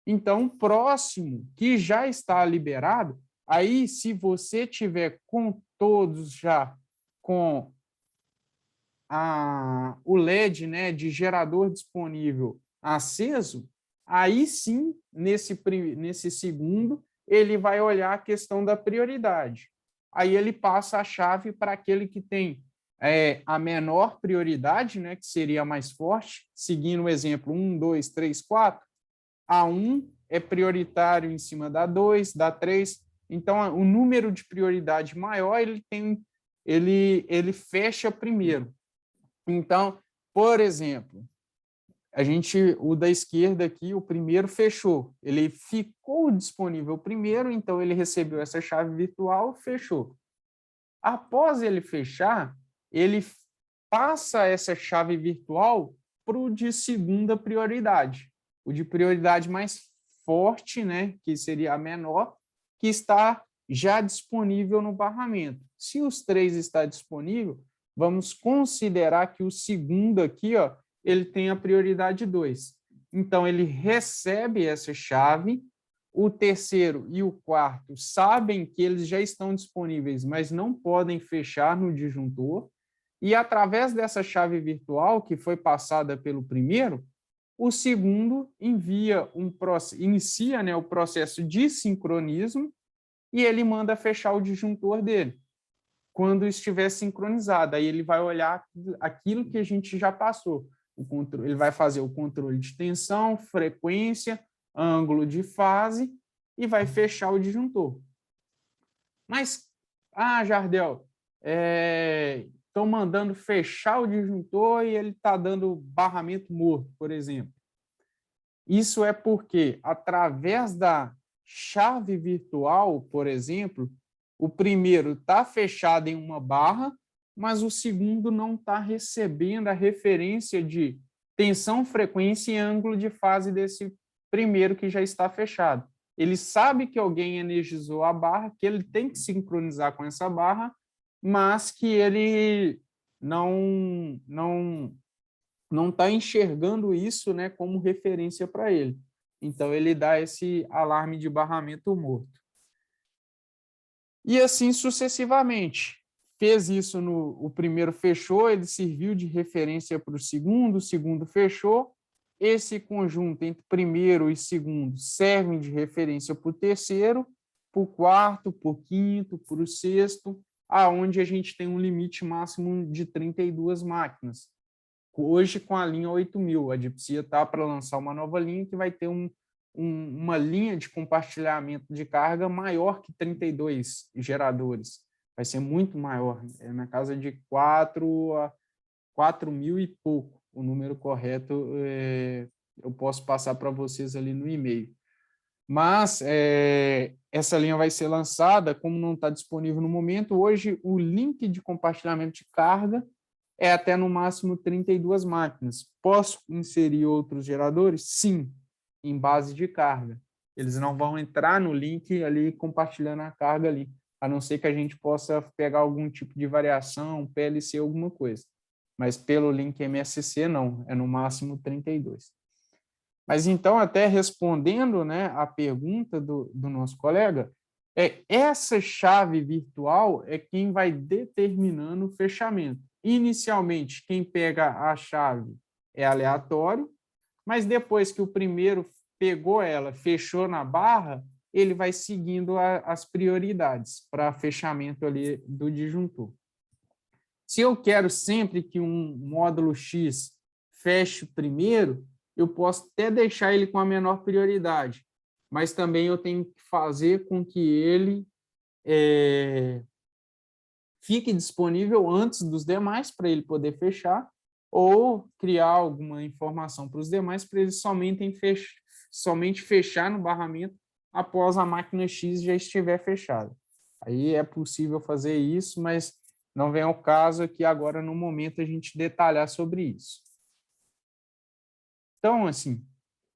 Então, próximo, que já está liberado, aí se você tiver com todos já com o LED, né, de gerador disponível aceso, aí sim, nesse segundo, ele vai olhar a questão da prioridade. Aí ele passa a chave para aquele que tem a menor prioridade, né, que seria a mais forte, seguindo o exemplo 1, 2, 3, 4, a 1 é prioritário em cima da 2, da 3, então o número de prioridade maior ele fecha primeiro. Então, por exemplo, o da esquerda aqui, o primeiro fechou, ele ficou disponível primeiro, então ele recebeu essa chave virtual, fechou. Após ele fechar, ele passa essa chave virtual para o de segunda prioridade, o de prioridade mais forte, né, que seria a menor, que está já disponível no barramento. Se os três está disponível, vamos considerar que o segundo aqui, ó, ele tem a prioridade 2. Então, ele recebe essa chave, o terceiro e o quarto sabem que eles já estão disponíveis, mas não podem fechar no disjuntor, e através dessa chave virtual que foi passada pelo primeiro, o segundo inicia, né, o processo de sincronismo e ele manda fechar o disjuntor dele. quando estiver sincronizado. Aí ele vai olhar aquilo que a gente já passou. Ele vai fazer o controle de tensão, frequência, ângulo de fase e vai fechar o disjuntor. Mas, Jardel, estão mandando fechar o disjuntor e ele está dando barramento morto, por exemplo. Isso é porque, através da chave virtual, por exemplo, o primeiro está fechado em uma barra, mas o segundo não está recebendo a referência de tensão, frequência e ângulo de fase desse primeiro que já está fechado. Ele sabe que alguém energizou a barra, que ele tem que sincronizar com essa barra, mas que ele não está enxergando isso, né, como referência para ele. Então, ele dá esse alarme de barramento morto. E assim sucessivamente. Fez isso o primeiro fechou, ele serviu de referência para o segundo fechou. Esse conjunto entre primeiro e segundo servem de referência para o terceiro, para o quarto, para o quinto, para o sexto, aonde a gente tem um limite máximo de 32 máquinas. Hoje, com a linha 8000, a Dipsia está para lançar uma nova linha que vai ter uma linha de compartilhamento de carga maior que 32 geradores. Vai ser muito maior, na casa de 4 a 4.000 e pouco. O número correto eu posso passar para vocês ali no e-mail. Mas essa linha vai ser lançada, como não está disponível no momento, hoje o link de compartilhamento de carga é até no máximo 32 máquinas. Posso inserir outros geradores? Sim, em base de carga. Eles não vão entrar no link ali compartilhando a carga ali, a não ser que a gente possa pegar algum tipo de variação, PLC, alguma coisa. Mas pelo link MSC não, é no máximo 32. Mas então, até respondendo, né, a pergunta do nosso colega, essa chave virtual é quem vai determinando o fechamento. Inicialmente, quem pega a chave é aleatório, mas depois que o primeiro pegou ela, fechou na barra, ele vai seguindo as prioridades para fechamento ali do disjuntor. Se eu quero sempre que um módulo X feche primeiro, eu posso até deixar ele com a menor prioridade, mas também eu tenho que fazer com que ele fique disponível antes dos demais para ele poder fechar, ou criar alguma informação para os demais para eles somente fechar no barramento após a máquina X já estiver fechada. Aí é possível fazer isso, mas não vem ao caso aqui agora, no momento, a gente detalhar sobre isso. Então, assim,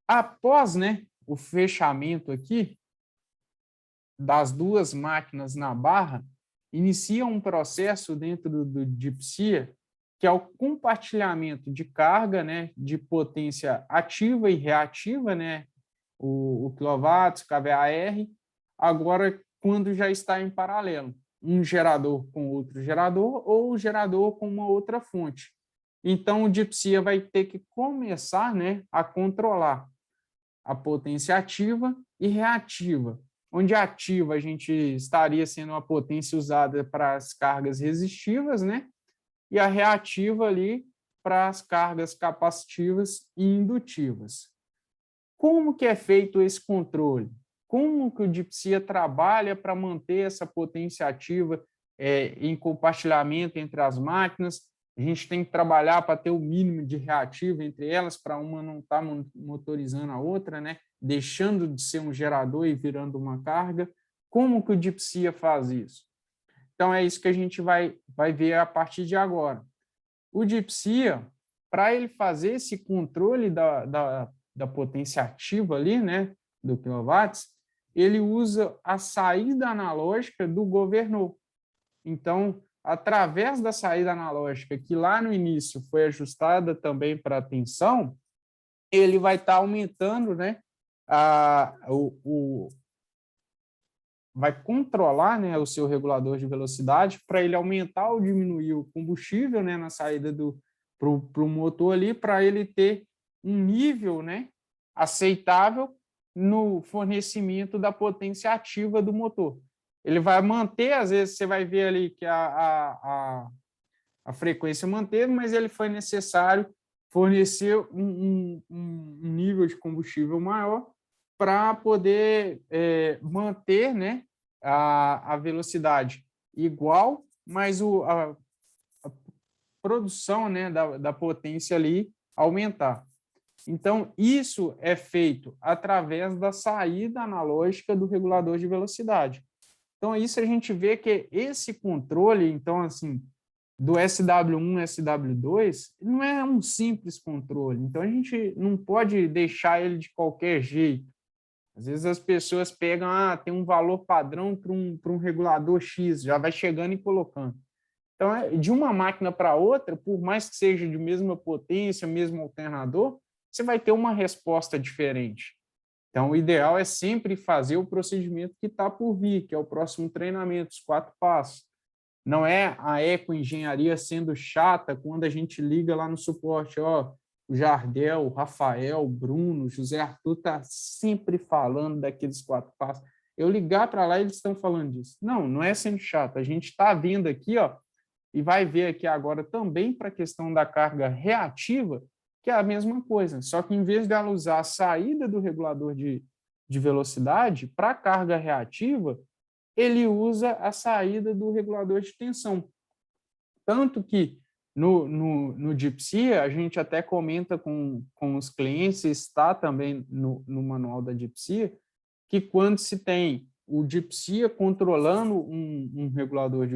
após, né, o fechamento aqui das duas máquinas na barra, inicia um processo dentro do Dipsia, que é o compartilhamento de carga, né, de potência ativa e reativa, né, o quilowatts, kVAR, agora quando já está em paralelo, um gerador com outro gerador ou o gerador com uma outra fonte. Então, o Dipsia vai ter que começar, né, a controlar a potência ativa e reativa, onde a ativa a gente estaria sendo uma potência usada para as cargas resistivas, né? E a reativa ali para as cargas capacitivas e indutivas. Como que é feito esse controle? Como que o Dipsia trabalha para manter essa potência ativa em compartilhamento entre as máquinas? A gente tem que trabalhar para ter o mínimo de reativa entre elas, para uma não estar motorizando a outra, né? Deixando de ser um gerador e virando uma carga. Como que o Dipsia faz isso? Então, é isso que a gente vai ver a partir de agora. O Dipsia, para ele fazer esse controle da potência ativa ali, né, do quilowatts, ele usa a saída analógica do governor. Então, através da saída analógica, que lá no início foi ajustada também para a tensão, ele vai estar aumentando, né, vai controlar, né, o seu regulador de velocidade para ele aumentar ou diminuir o combustível, né, na saída para o motor ali, para ele ter um nível, né, aceitável no fornecimento da potência ativa do motor. ele vai manter, às vezes você vai ver ali que a frequência manteve, mas ele foi necessário fornecer um nível de combustível maior para poder manter, né, a velocidade igual, mas a produção, né, da potência ali aumentar. Então, isso é feito através da saída analógica do regulador de velocidade. Então, isso a gente vê que esse controle, então, assim, do SW1 e SW2, não é um simples controle. Então, a gente não pode deixar ele de qualquer jeito. Às vezes as pessoas pegam, tem um valor padrão para um regulador X, já vai chegando e colocando. Então, de uma máquina para outra, por mais que seja de mesma potência, mesmo alternador, você vai ter uma resposta diferente. Então, o ideal é sempre fazer o procedimento que está por vir, que é o próximo treinamento, os 4 passos. Não é a ecoengenharia sendo chata quando a gente liga lá no suporte, o Jardel, o Rafael, o Bruno, o José Arthur está sempre falando daqueles 4 passos. Eu ligar para lá, eles estão falando disso. Não, não é sendo chato. A gente está vendo aqui, e vai ver aqui agora também para a questão da carga reativa, que é a mesma coisa, só que em vez de ela usar a saída do regulador de velocidade para a carga reativa, ele usa a saída do regulador de tensão. Tanto que no DeepSea, a gente até comenta com os clientes, está também no manual da DeepSea, que quando se tem o DeepSea controlando um regulador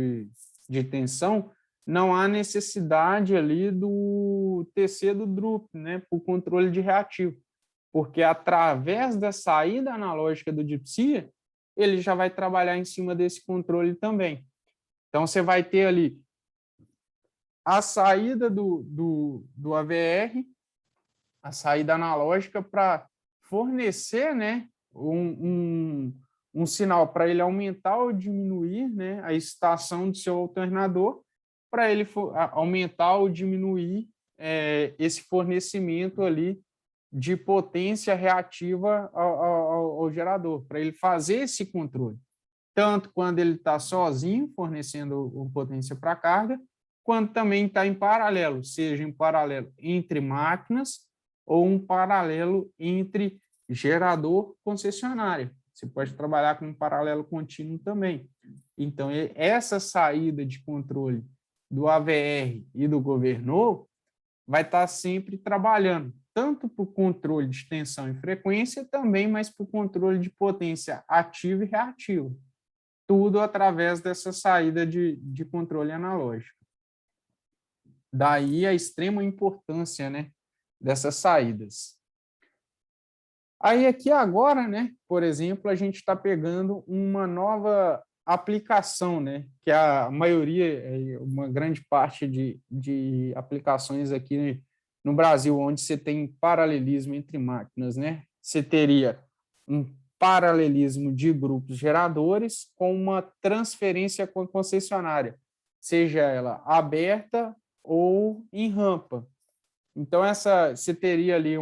de tensão, não há necessidade ali do TC do Drup, né, para o controle de reativo, porque através da saída analógica do DeepSea, ele já vai trabalhar em cima desse controle também. Então, você vai ter ali a saída do AVR, a saída analógica para fornecer, né, um sinal para ele aumentar ou diminuir, né, a excitação do seu alternador, para ele aumentar ou diminuir esse fornecimento ali de potência reativa ao gerador, para ele fazer esse controle. Tanto quando ele está sozinho, fornecendo potência para a carga, quanto também está em paralelo, seja em paralelo entre máquinas ou um paralelo entre gerador concessionária. Você pode trabalhar com um paralelo contínuo também. Então, essa saída de controle do AVR e do governor vai estar sempre trabalhando, tanto para o controle de tensão e frequência, também, mas para o controle de potência ativa e reativa. Tudo através dessa saída de controle analógico. Daí a extrema importância, né, dessas saídas. Aí aqui agora, né, por exemplo, a gente está pegando uma nova aplicação, né, que a maioria, uma grande parte de aplicações aqui no Brasil, onde você tem paralelismo entre máquinas, né, você teria um paralelismo de grupos geradores com uma transferência com a concessionária, seja ela aberta ou em rampa. Então, você teria ali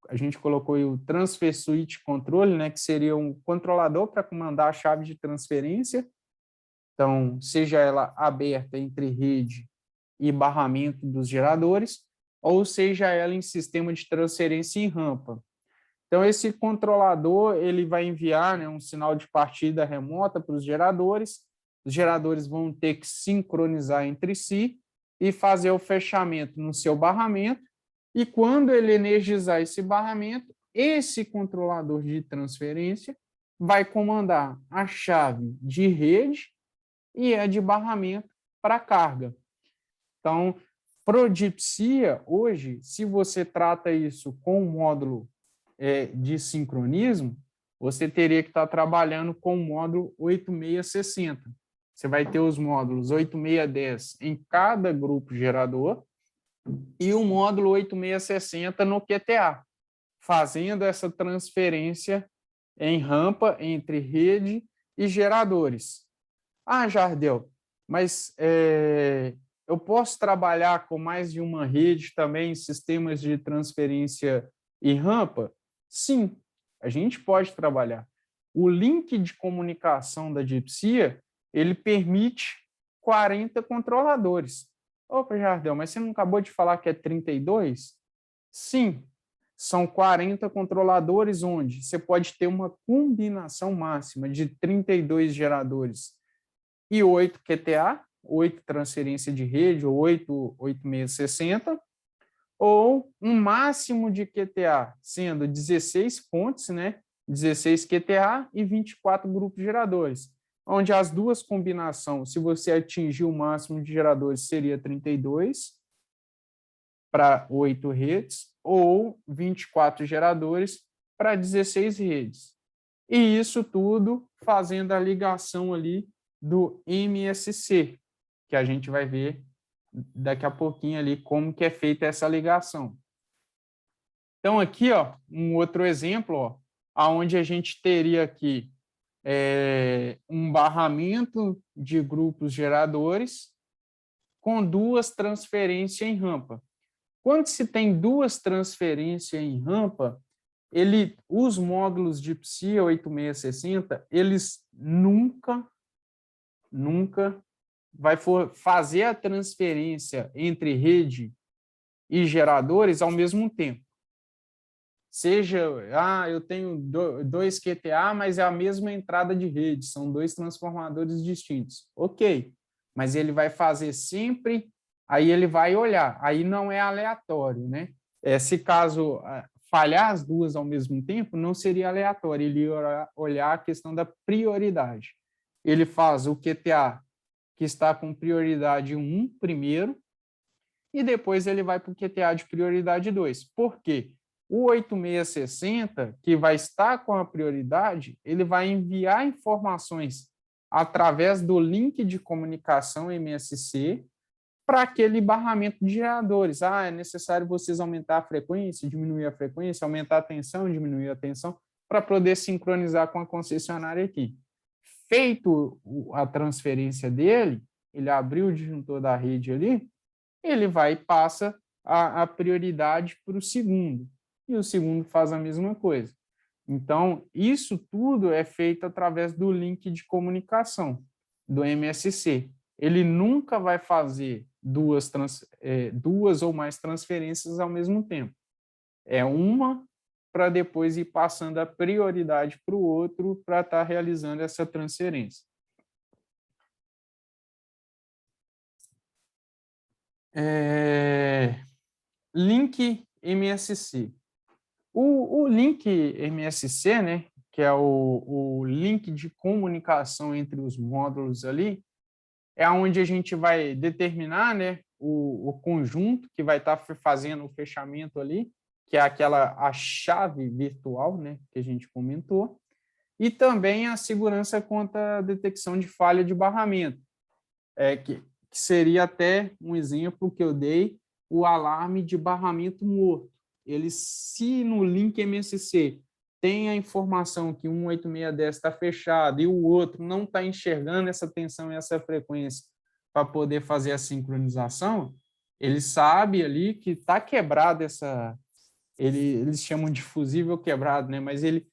a gente colocou aí o Transfer Switch Controle, né, que seria um controlador para comandar a chave de transferência. Então, seja ela aberta entre rede e barramento dos geradores, ou seja ela em sistema de transferência em rampa. Então, esse controlador ele vai enviar, né, um sinal de partida remota para os geradores vão ter que sincronizar entre si e fazer o fechamento no seu barramento, e quando ele energizar esse barramento, esse controlador de transferência vai comandar a chave de rede e a de barramento para carga. Então, para o DeepSea, hoje, se você trata isso com o módulo de sincronismo, você teria que estar trabalhando com o módulo 8660. Você vai ter os módulos 8610 em cada grupo gerador e o módulo 8660 no QTA, fazendo essa transferência em rampa entre rede e geradores. Jardel, mas eu posso trabalhar com mais de uma rede também, sistemas de transferência e rampa? Sim, a gente pode trabalhar. o link de comunicação da DeepSea, ele permite 40 controladores. Opa, Jardel, mas você não acabou de falar que é 32? Sim, são 40 controladores onde você pode ter uma combinação máxima de 32 geradores e 8 QTA, 8 transferência de rede, ou 8660, ou um máximo de QTA, sendo 16 pontes, né? 16 QTA e 24 grupos geradores, onde as duas combinações, se você atingir o máximo de geradores, seria 32 para 8 redes, ou 24 geradores para 16 redes. E isso tudo fazendo a ligação ali do MSC, que a gente vai ver daqui a pouquinho ali como que é feita essa ligação. Então, aqui, ó, um outro exemplo, ó, onde a gente teria aqui um barramento de grupos geradores com duas transferências em rampa. Quando se tem duas transferências em rampa, os módulos de DeepSea 8660, eles nunca vai fazer a transferência entre rede e geradores ao mesmo tempo. Seja, eu tenho 2 QTA, mas é a mesma entrada de rede, são 2 transformadores distintos. Ok, mas ele vai fazer sempre, aí ele vai olhar, aí não é aleatório, né? Se caso falhar as duas ao mesmo tempo, não seria aleatório, ele ia olhar a questão da prioridade. Ele faz o QTA que está com prioridade 1 primeiro, e depois ele vai para o QTA de prioridade 2. Por quê? O 8660, que vai estar com a prioridade, ele vai enviar informações através do link de comunicação MSC para aquele barramento de geradores. É necessário vocês aumentar a frequência, diminuir a frequência, aumentar a tensão, diminuir a tensão, para poder sincronizar com a concessionária aqui. Feito a transferência dele, ele abriu o disjuntor da rede ali, ele vai e passa a prioridade para o segundo. E o segundo faz a mesma coisa. Então, isso tudo é feito através do link de comunicação do MSC. Ele nunca vai fazer duas ou mais transferências ao mesmo tempo. É uma para depois ir passando a prioridade para o outro para estar realizando essa transferência. Link MSC. O link MSC, né, que é o link de comunicação entre os módulos ali, é onde a gente vai determinar, né, o conjunto que vai estar fazendo o fechamento ali, que é a chave virtual, né, que a gente comentou, e também a segurança contra a detecção de falha de barramento, que seria até um exemplo que eu dei, o alarme de barramento morto. Se no link MSC tem a informação que 18610 está fechado e o outro não está enxergando essa tensão e essa frequência para poder fazer a sincronização, ele sabe ali que está quebrado eles chamam de fusível quebrado, né? Mas ele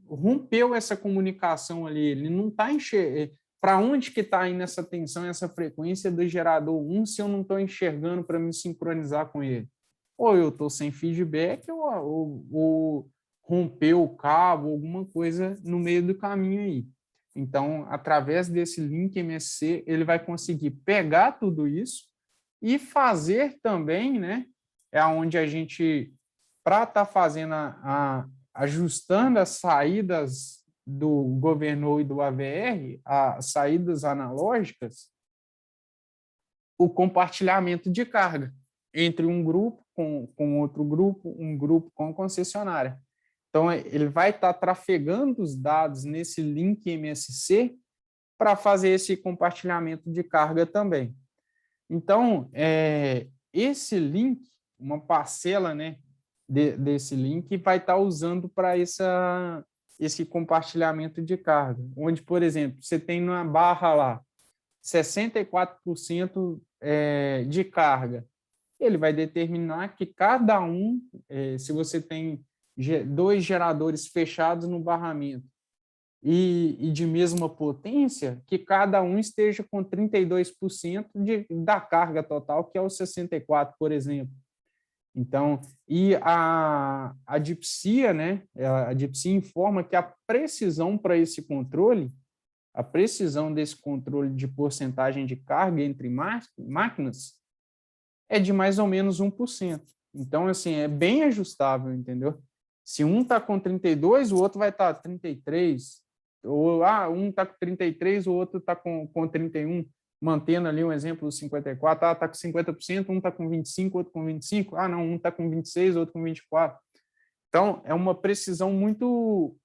rompeu essa comunicação ali, ele não está enxergando. Para onde que está indo essa tensão, essa frequência do gerador 1 se eu não estou enxergando para me sincronizar com ele? Ou eu estou sem feedback ou rompeu o cabo, alguma coisa no meio do caminho aí. Então, através desse link MSC, ele vai conseguir pegar tudo isso e fazer também, né? É onde a gente, para estar fazendo ajustando as saídas do Governor e do AVR, as saídas analógicas, o compartilhamento de carga entre um grupo com outro grupo, um grupo com concessionária. Então, ele vai estar trafegando os dados nesse link MSC para fazer esse compartilhamento de carga também. Então, esse link, uma parcela, né, desse link, vai estar usando para esse compartilhamento de carga, onde, por exemplo, você tem na barra lá 64% de carga. Ele vai determinar que cada se você tem 2 geradores fechados no barramento e de mesma potência, que cada um esteja com 32% da carga total, que é o 64, por exemplo. Então, e a DeepSea, né, a DeepSea informa que a precisão para esse controle, a precisão desse controle de porcentagem de carga entre máquinas é de mais ou menos 1%. Então, assim, é bem ajustável, entendeu? Se um está com 32, o outro vai estar 33, ou um está com 33, o outro está com 31, mantendo ali um exemplo do 54, está com 50%, um está com 25, outro com 25, não, um está com 26, outro com 24. Então, é uma precisão muito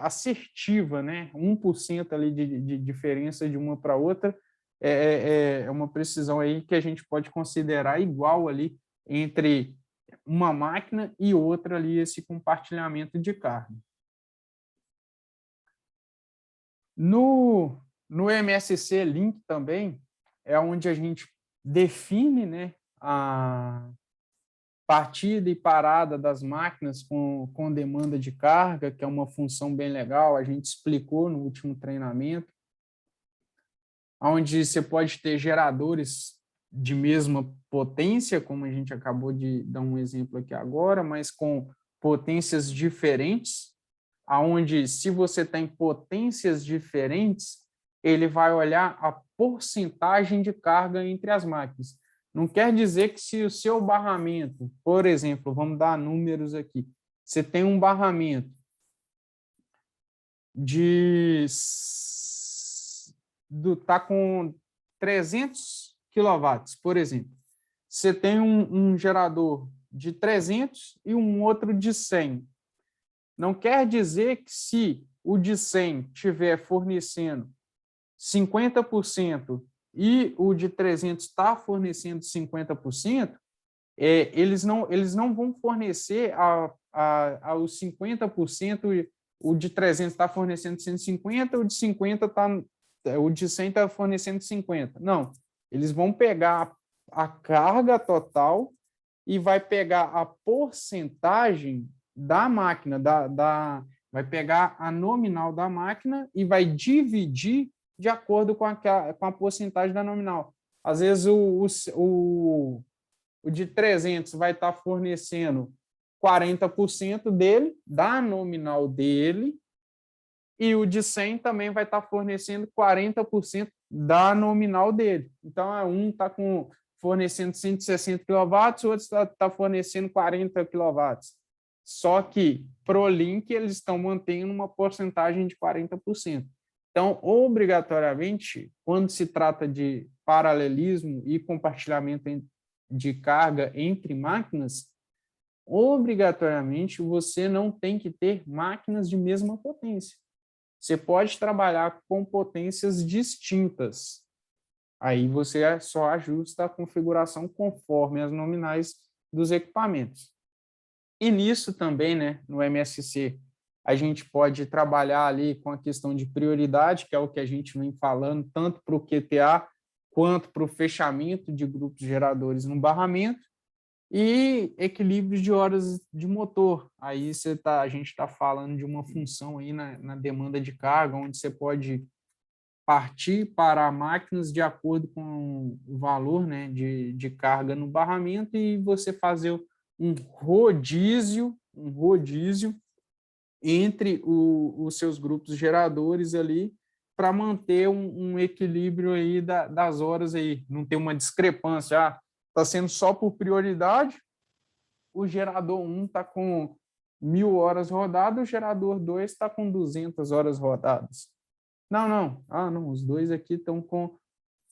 assertiva, né? 1% ali de diferença de uma para outra é uma precisão aí que a gente pode considerar igual ali entre uma máquina e outra ali, esse compartilhamento de carga. No MSC Link também é onde a gente define, né, a partida e parada das máquinas com demanda de carga, que é uma função bem legal, a gente explicou no último treinamento, onde você pode ter geradores de mesma potência, como a gente acabou de dar um exemplo aqui agora, mas com potências diferentes, aonde se você tem potências diferentes, ele vai olhar a porcentagem de carga entre as máquinas. Não quer dizer que se o seu barramento, por exemplo, vamos dar números aqui, você tem um barramento tá com 300 kW, por exemplo. Você tem um gerador de 300 e um outro de 100. Não quer dizer que se o de 100 estiver fornecendo 50% e o de 300 está fornecendo 50%, eles não vão fornecer os 50%, o de 300 está fornecendo 150, o de 50 o de 100 está fornecendo 50. Não, eles vão pegar a carga total e vai pegar a porcentagem da máquina, vai pegar a nominal da máquina e vai dividir de acordo com a porcentagem da nominal. Às vezes, o de 300 vai estar fornecendo 40% dele, da nominal dele, e o de 100 também vai estar fornecendo 40% da nominal dele. Então, um está fornecendo 160 kW, o outro está fornecendo 40 kW. Só que, para o link, eles estão mantendo uma porcentagem de 40%. Então, obrigatoriamente, quando se trata de paralelismo e compartilhamento de carga entre máquinas, obrigatoriamente você não tem que ter máquinas de mesma potência. Você pode trabalhar com potências distintas. Aí você só ajusta a configuração conforme as nominais dos equipamentos. E nisso também, né, no MSC, a gente pode trabalhar ali com a questão de prioridade, que é o que a gente vem falando, tanto para o QTA quanto para o fechamento de grupos geradores no barramento, e equilíbrio de horas de motor. Aí a gente está falando de uma função aí na demanda de carga, onde você pode partir para máquinas de acordo com o valor, né, de carga no barramento e você fazer um rodízio entre os seus grupos geradores ali para manter um equilíbrio aí das horas aí, não ter uma discrepância. Está sendo só por prioridade, o gerador 1 está com 1.000 horas rodadas, o gerador 2 está com 200 horas rodadas. Não. Não, os dois aqui estão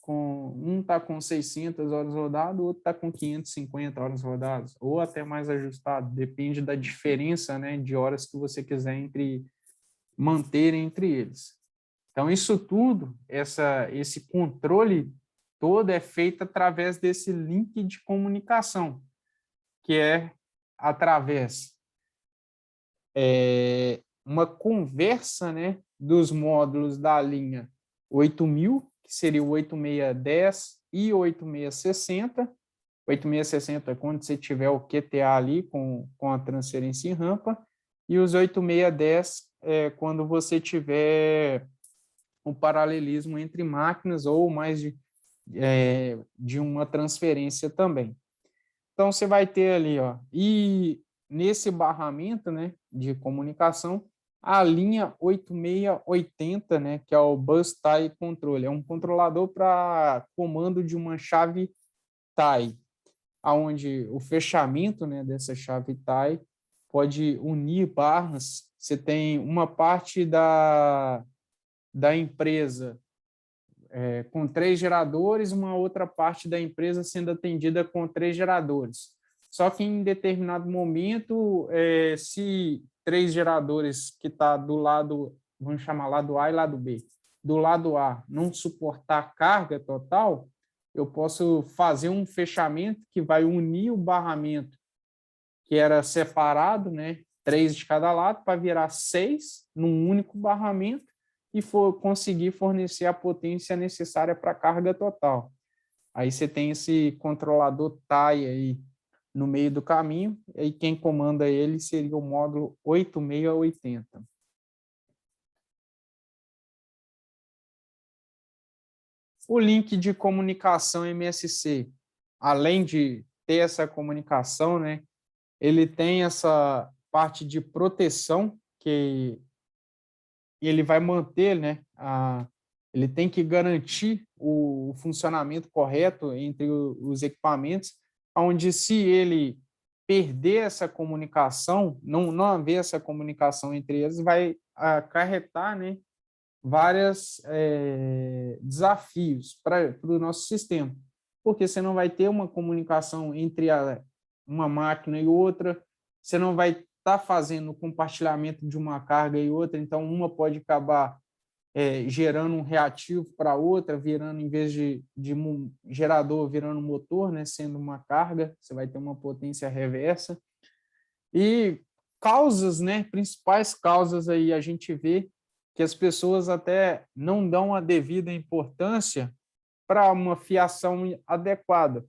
um está com 600 horas rodadas, o outro está com 550 horas rodadas, ou até mais ajustado, depende da diferença, né, de horas que você quiser manter entre eles. Então, isso tudo, esse controle todo é feito através desse link de comunicação, que é através uma conversa, né, dos módulos da linha 8000, que seria o 8610 e 8660. 8660 é quando você tiver o QTA ali com a transferência em rampa, e os 8610 quando você tiver um paralelismo entre máquinas ou mais de uma transferência também. Então, você vai ter ali, ó, e nesse barramento, né, de comunicação, a linha 8680, né, que é o Bus Tie Control, é um controlador para comando de uma chave tie, onde o fechamento, né, dessa chave tie pode unir barras. Você tem uma parte da empresa com 3 geradores, uma outra parte da empresa sendo atendida com 3 geradores. Só que em determinado momento, se 3 geradores que está do lado, vamos chamar lado A e lado B, do lado A não suportar carga total, eu posso fazer um fechamento que vai unir o barramento que era separado, né, 3 de cada lado, para virar 6 num único barramento e conseguir fornecer a potência necessária para a carga total. Aí você tem esse controlador TIE aí no meio do caminho, e quem comanda ele seria o módulo 8680. O link de comunicação MSC, além de ter essa comunicação, né, ele tem essa parte de proteção que ele vai manter, né, ele tem que garantir o funcionamento correto entre os equipamentos, onde se ele perder essa comunicação, não haver essa comunicação entre eles, vai acarretar, né, vários desafios para o nosso sistema, porque você não vai ter uma comunicação entre uma máquina e outra, você não vai estar fazendo o compartilhamento de uma carga e outra, então uma pode acabar gerando um reativo para outra, virando, em vez de um gerador, virando um motor, né, sendo uma carga, você vai ter uma potência reversa. E causas, né, principais causas aí a gente vê que as pessoas até não dão a devida importância para uma fiação adequada.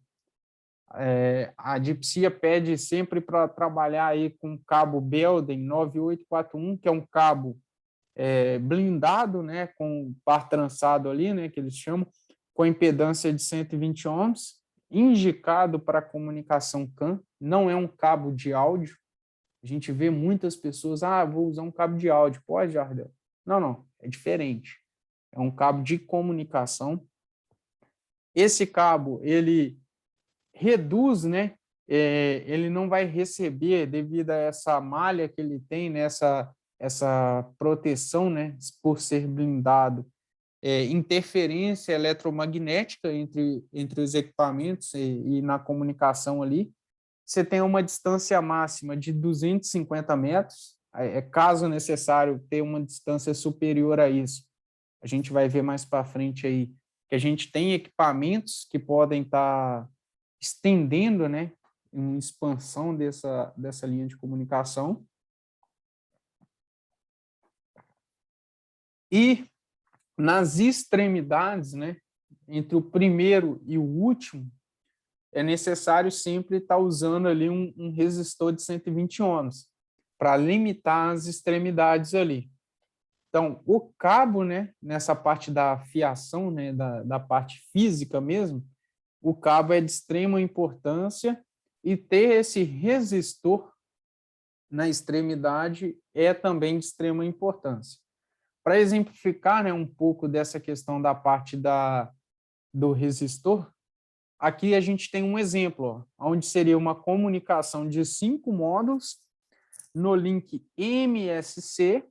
A Dipsia pede sempre para trabalhar aí com cabo Belden 9841, que é um cabo blindado, né, com par trançado ali, né, que eles chamam, com impedância de 120 ohms, indicado para comunicação CAN, não é um cabo de áudio. A gente vê muitas pessoas, vou usar um cabo de áudio. Pode, Jardel? Não, é diferente. É um cabo de comunicação. Esse cabo, ele reduz, né? Ele não vai receber, devido a essa malha que ele tem, né? Essa proteção, né? Por ser blindado, interferência eletromagnética entre os equipamentos e na comunicação ali. Você tem uma distância máxima de 250 metros, caso necessário ter uma distância superior a isso. A gente vai ver mais para frente aí que a gente tem equipamentos que podem estar estendendo, né, uma expansão dessa linha de comunicação. E nas extremidades, né, entre o primeiro e o último, é necessário sempre estar usando ali um resistor de 120 ohms para limitar as extremidades ali. Então, o cabo, né, nessa parte da fiação, né, da parte física mesmo, o cabo é de extrema importância e ter esse resistor na extremidade é também de extrema importância. Para exemplificar, né, um pouco dessa questão da parte do resistor, aqui a gente tem um exemplo, ó, onde seria uma comunicação de 5 módulos no link MSC,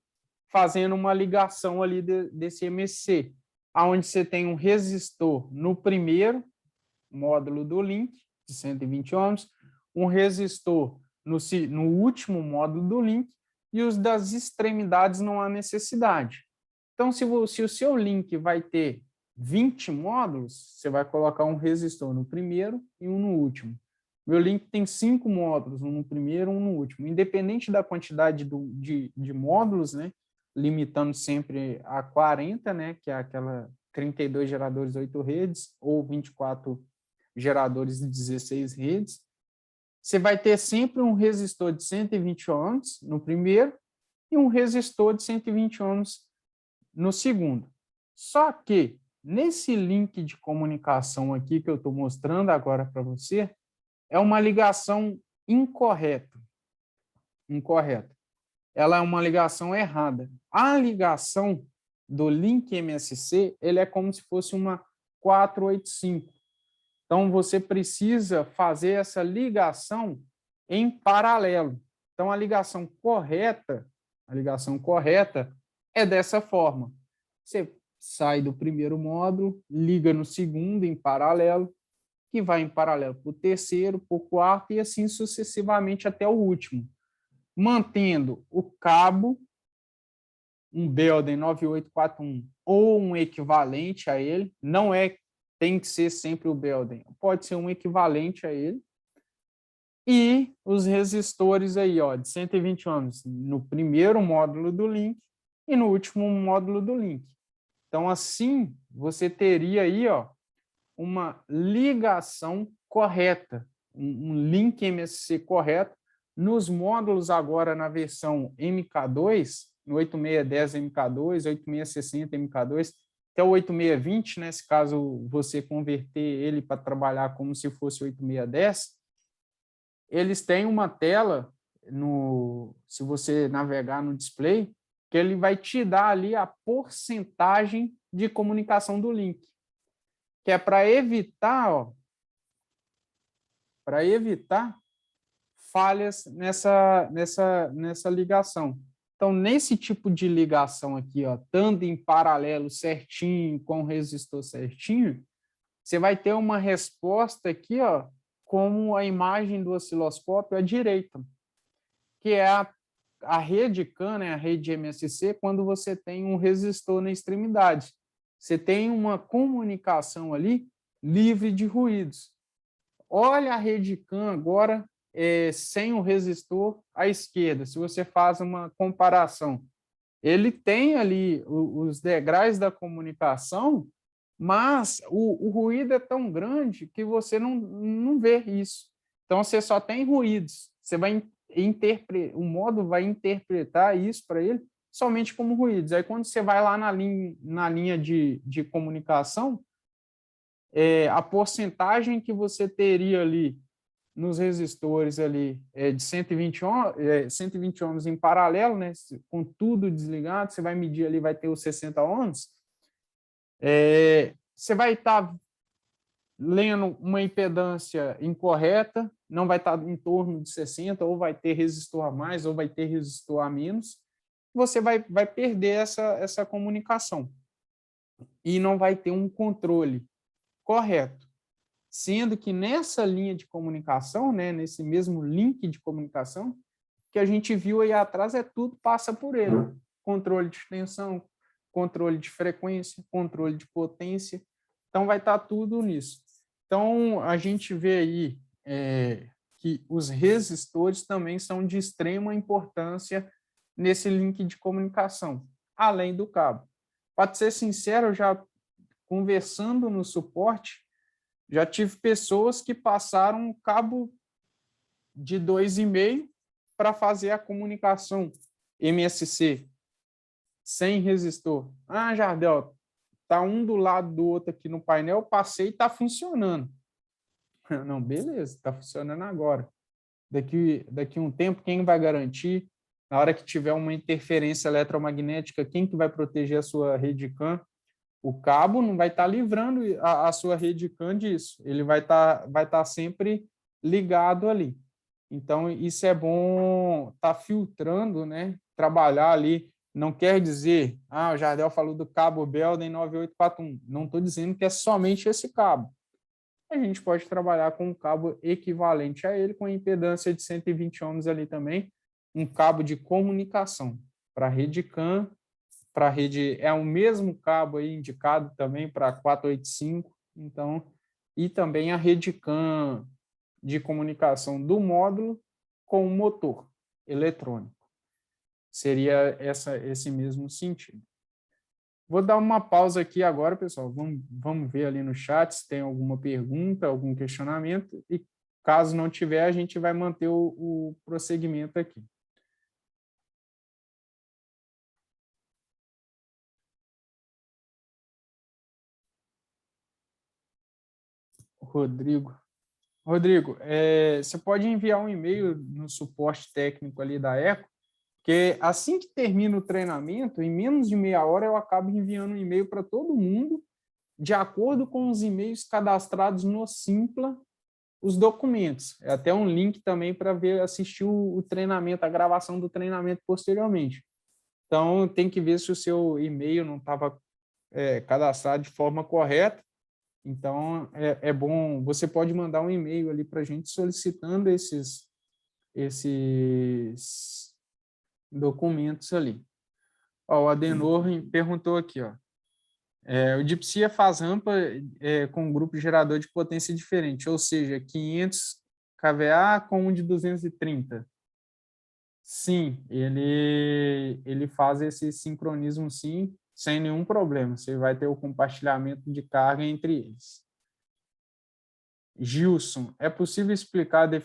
fazendo uma ligação ali desse MSC, onde você tem um resistor no primeiro módulo do link, de 120 ohms, um resistor no último módulo do link, e os das extremidades não há necessidade. Então, se o seu link vai ter 20 módulos, você vai colocar um resistor no primeiro e um no último. Meu link tem 5 módulos, um no primeiro e um no último. Independente da quantidade de módulos, né, limitando sempre a 40, né, que é aquela 32 geradores, 8 redes, ou 24 geradores de 16 redes, você vai ter sempre um resistor de 120 ohms no primeiro e um resistor de 120 ohms no segundo. Só que, nesse link de comunicação aqui que eu estou mostrando agora para você, é uma ligação incorreta. Ela é uma ligação errada. A ligação do link MSC, ele é como se fosse uma 485. Então, você precisa fazer essa ligação em paralelo. Então, a ligação correta é dessa forma. Você sai do primeiro módulo, liga no segundo em paralelo, que vai em paralelo para o terceiro, para o quarto e assim sucessivamente até o último, mantendo o cabo, um Belden 9841 ou um equivalente a ele, tem que ser sempre o Belden, pode ser um equivalente a ele, e os resistores aí, ó, de 120 ohms no primeiro módulo do link e no último módulo do link. Então, assim, você teria aí, ó, uma ligação correta, um link MSC correto, nos módulos agora na versão MK2, no 8610 MK2, 8660 MK2, até o 8620, né, se caso você converter ele para trabalhar como se fosse 8610, eles têm uma tela, se você navegar no display, que ele vai te dar ali a porcentagem de comunicação do link, que é para evitar, falhas nessa ligação. Então, nesse tipo de ligação aqui, ó, estando em paralelo certinho, com o resistor certinho, você vai ter uma resposta aqui, ó, como a imagem do osciloscópio à direita, que é a rede CAN, né, a rede MSC, quando você tem um resistor na extremidade. Você tem uma comunicação ali livre de ruídos. Olha a rede CAN agora sem o resistor à esquerda, se você faz uma comparação. Ele tem ali os degraus da comunicação, mas o ruído é tão grande que você não vê isso. Então, você só tem ruídos. Você vai o modo vai interpretar isso para ele somente como ruídos. Aí, quando você vai lá na linha de comunicação, a porcentagem que você teria ali nos resistores ali de 120 ohms em paralelo, né, com tudo desligado, você vai medir ali, vai ter os 60 ohms, você vai estar lendo uma impedância incorreta, não vai estar em torno de 60, ou vai ter resistor a mais, ou vai ter resistor a menos, você vai perder essa comunicação e não vai ter um controle correto. Sendo que nessa linha de comunicação, né, nesse mesmo link de comunicação, que a gente viu aí atrás, tudo passa por ele. Controle de tensão, controle de frequência, controle de potência. Então, vai estar tudo nisso. Então, a gente vê aí que os resistores também são de extrema importância nesse link de comunicação, além do cabo. Para ser sincero, eu já conversando no suporte, já tive pessoas que passaram um cabo de 2,5 para fazer a comunicação MSC sem resistor. Ah, Jardel, tá um do lado do outro aqui no painel, passei e está funcionando. Não, beleza, está funcionando agora. Daqui a um tempo, quem vai garantir? Na hora que tiver uma interferência eletromagnética, quem que vai proteger a sua rede CAN? O cabo não vai estar livrando a sua rede CAN disso. Ele vai estar sempre ligado ali. Então, isso é bom estar filtrando, né? Trabalhar ali. Não quer dizer, o Jardel falou do cabo Belden 9841. Não estou dizendo que é somente esse cabo. A gente pode trabalhar com um cabo equivalente a ele, com impedância de 120 ohms ali também, um cabo de comunicação para a rede CAN, para a rede, é o mesmo cabo aí indicado também para 485, então, e também a rede CAN de comunicação do módulo com o motor eletrônico. Seria esse mesmo sentido. Vou dar uma pausa aqui agora, pessoal. Vamos ver ali no chat se tem alguma pergunta, algum questionamento, e caso não tiver, a gente vai manter o prosseguimento aqui. Rodrigo. Rodrigo, você pode enviar um e-mail no suporte técnico ali da Eco, porque assim que termina o treinamento, em menos de meia hora eu acabo enviando um e-mail para todo mundo, de acordo com os e-mails cadastrados no Simpla, os documentos. É até um link também para ver, assistir o treinamento, a gravação do treinamento posteriormente. Então, tem que ver se o seu e-mail não estava cadastrado de forma correta. Então, é bom, você pode mandar um e-mail ali para a gente solicitando esses documentos ali. Ó, o Adenor perguntou aqui, ó, o Dipsia faz rampa com um grupo gerador de potência diferente, ou seja, 500 kVA com um de 230. Sim, ele faz esse sincronismo, sim, sem nenhum problema. Você vai ter o compartilhamento de carga entre eles. Gilson, é possível explicar a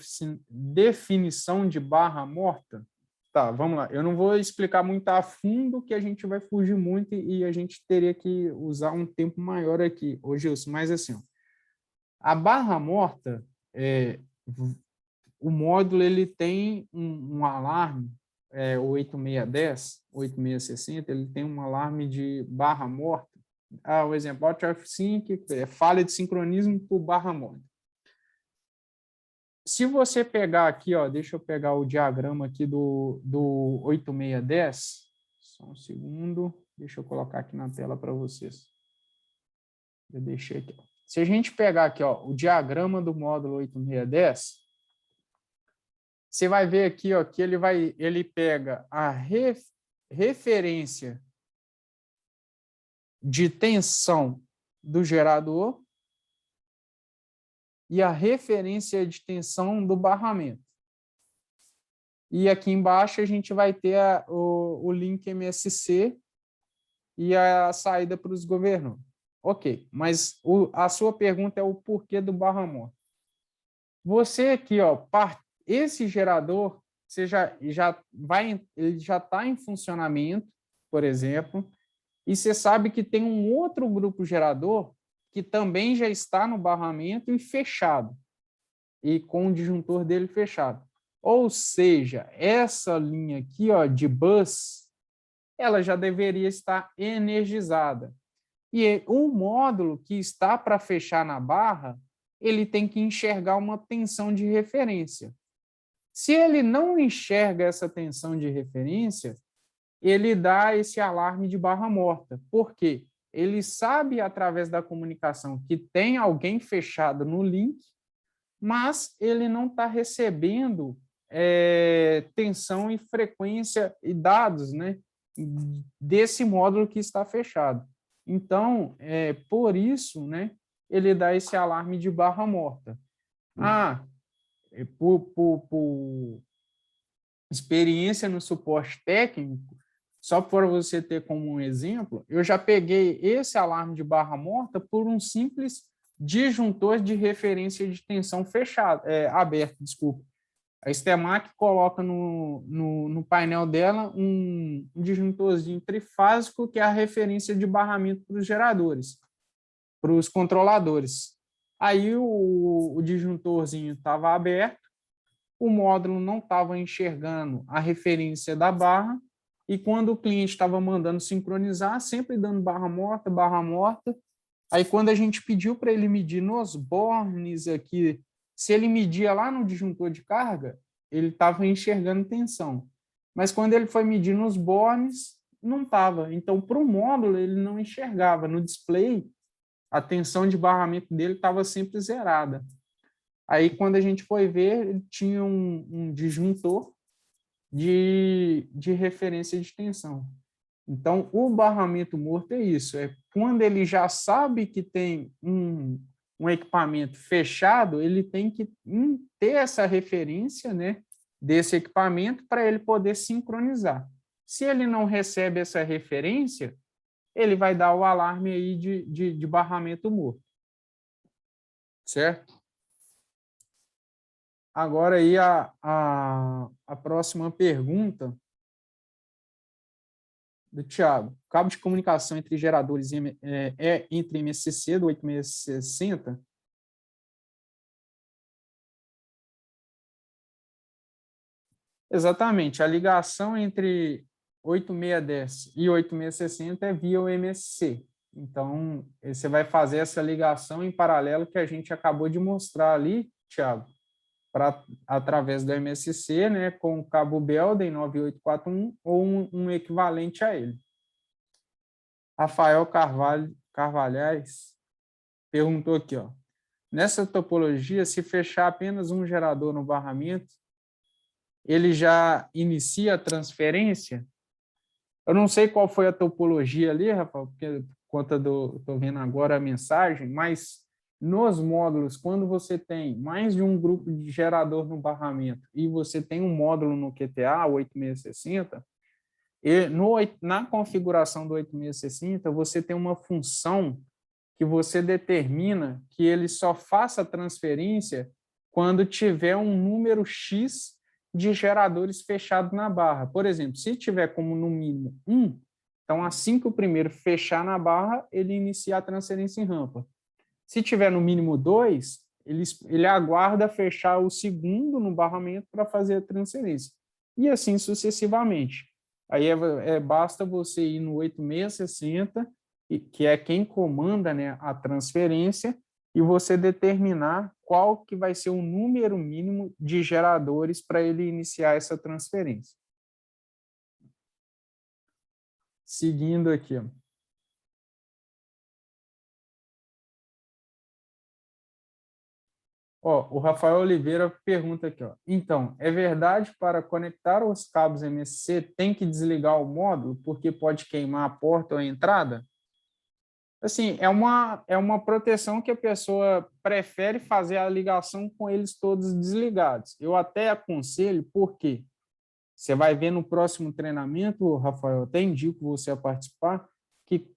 definição de barra morta? Tá, vamos lá. Eu não vou explicar muito a fundo, que a gente vai fugir muito e a gente teria que usar um tempo maior aqui, ô Gilson, mas assim, ó, a barra morta, o módulo ele tem um alarme, o 8610, 8660, ele tem um alarme de barra morta. O exemplo, out of sync, falha de sincronismo por barra morta. Se você pegar aqui, ó, deixa eu pegar o diagrama aqui do 8610, só um segundo, deixa eu colocar aqui na tela para vocês. Eu deixei aqui. Se a gente pegar aqui, ó, o diagrama do módulo 8610, você vai ver aqui, ó, que ele pega a referência de tensão do gerador e a referência de tensão do barramento. E aqui embaixo a gente vai ter o link MSC e a saída para os governos. Ok, mas a sua pergunta é o porquê do barra morta. Você aqui, ó, esse gerador, ele já está em funcionamento, por exemplo, e você sabe que tem um outro grupo gerador que também já está no barramento e fechado, e com o disjuntor dele fechado. Ou seja, essa linha aqui, ó, de bus, ela já deveria estar energizada. E o módulo que está para fechar na barra, ele tem que enxergar uma tensão de referência. Se ele não enxerga essa tensão de referência, ele dá esse alarme de barra morta. Por quê? Ele sabe, através da comunicação, que tem alguém fechado no link, mas ele não está recebendo tensão e frequência e dados, né, desse módulo que está fechado. Então, por isso, né, ele dá esse alarme de barra morta. Por experiência no suporte técnico, só para você ter como um exemplo, eu já peguei esse alarme de barra morta por um simples disjuntor de referência de tensão fechado, aberto, desculpa. A Stemac coloca no painel dela um disjuntorzinho trifásico, que é a referência de barramento para os geradores, para os controladores. Aí o disjuntorzinho estava aberto, o módulo não estava enxergando a referência da barra, e quando o cliente estava mandando sincronizar, sempre dando barra morta, aí quando a gente pediu para ele medir nos bornes aqui, se ele media lá no disjuntor de carga, ele estava enxergando tensão. Mas quando ele foi medir nos bornes, não estava. Então, para o módulo, ele não enxergava. No display, a tensão de barramento dele estava sempre zerada. Aí, quando a gente foi ver, ele tinha um disjuntor de referência de tensão. Então, o barramento morto é isso, é quando ele já sabe que tem um equipamento fechado, ele tem que ter essa referência, né, desse equipamento para ele poder sincronizar. Se ele não recebe essa referência, ele vai dar o alarme aí de barramento morto. Certo? Agora aí a próxima pergunta do Thiago. O cabo de comunicação entre geradores entre MSC do 8660 Exatamente, a ligação entre 8610 e 8660 é via o MSC. Então, você vai fazer essa ligação em paralelo que a gente acabou de mostrar ali, Thiago, através do MSC, né, com o cabo Belden 9841 ou um equivalente a ele. Rafael Carvalhais perguntou aqui, ó, nessa topologia, se fechar apenas um gerador no barramento, ele já inicia a transferência? Eu não sei qual foi a topologia ali, Rafael, porque por conta do... Estou vendo agora a mensagem, mas nos módulos, quando você tem mais de um grupo de gerador no barramento e você tem um módulo no QTA, 8660, na configuração do 8660, você tem uma função que você determina que ele só faça a transferência quando tiver um número X de geradores fechados na barra. Por exemplo, se tiver como no mínimo 1, então assim que o primeiro fechar na barra, ele inicia a transferência em rampa. Se tiver no mínimo 2, ele aguarda fechar o segundo no barramento para fazer a transferência. E assim sucessivamente. Aí basta você ir no 8660, que é quem comanda, né, a transferência, e você determinar qual que vai ser o número mínimo de geradores para ele iniciar essa transferência. Seguindo aqui, ó. Ó, o Rafael Oliveira pergunta aqui, ó. Então, é verdade para conectar os cabos MSC tem que desligar o módulo porque pode queimar a porta ou a entrada? Assim, é uma proteção que a pessoa prefere fazer a ligação com eles todos desligados. Eu até aconselho, porque você vai ver no próximo treinamento, Rafael, até indico você a participar, que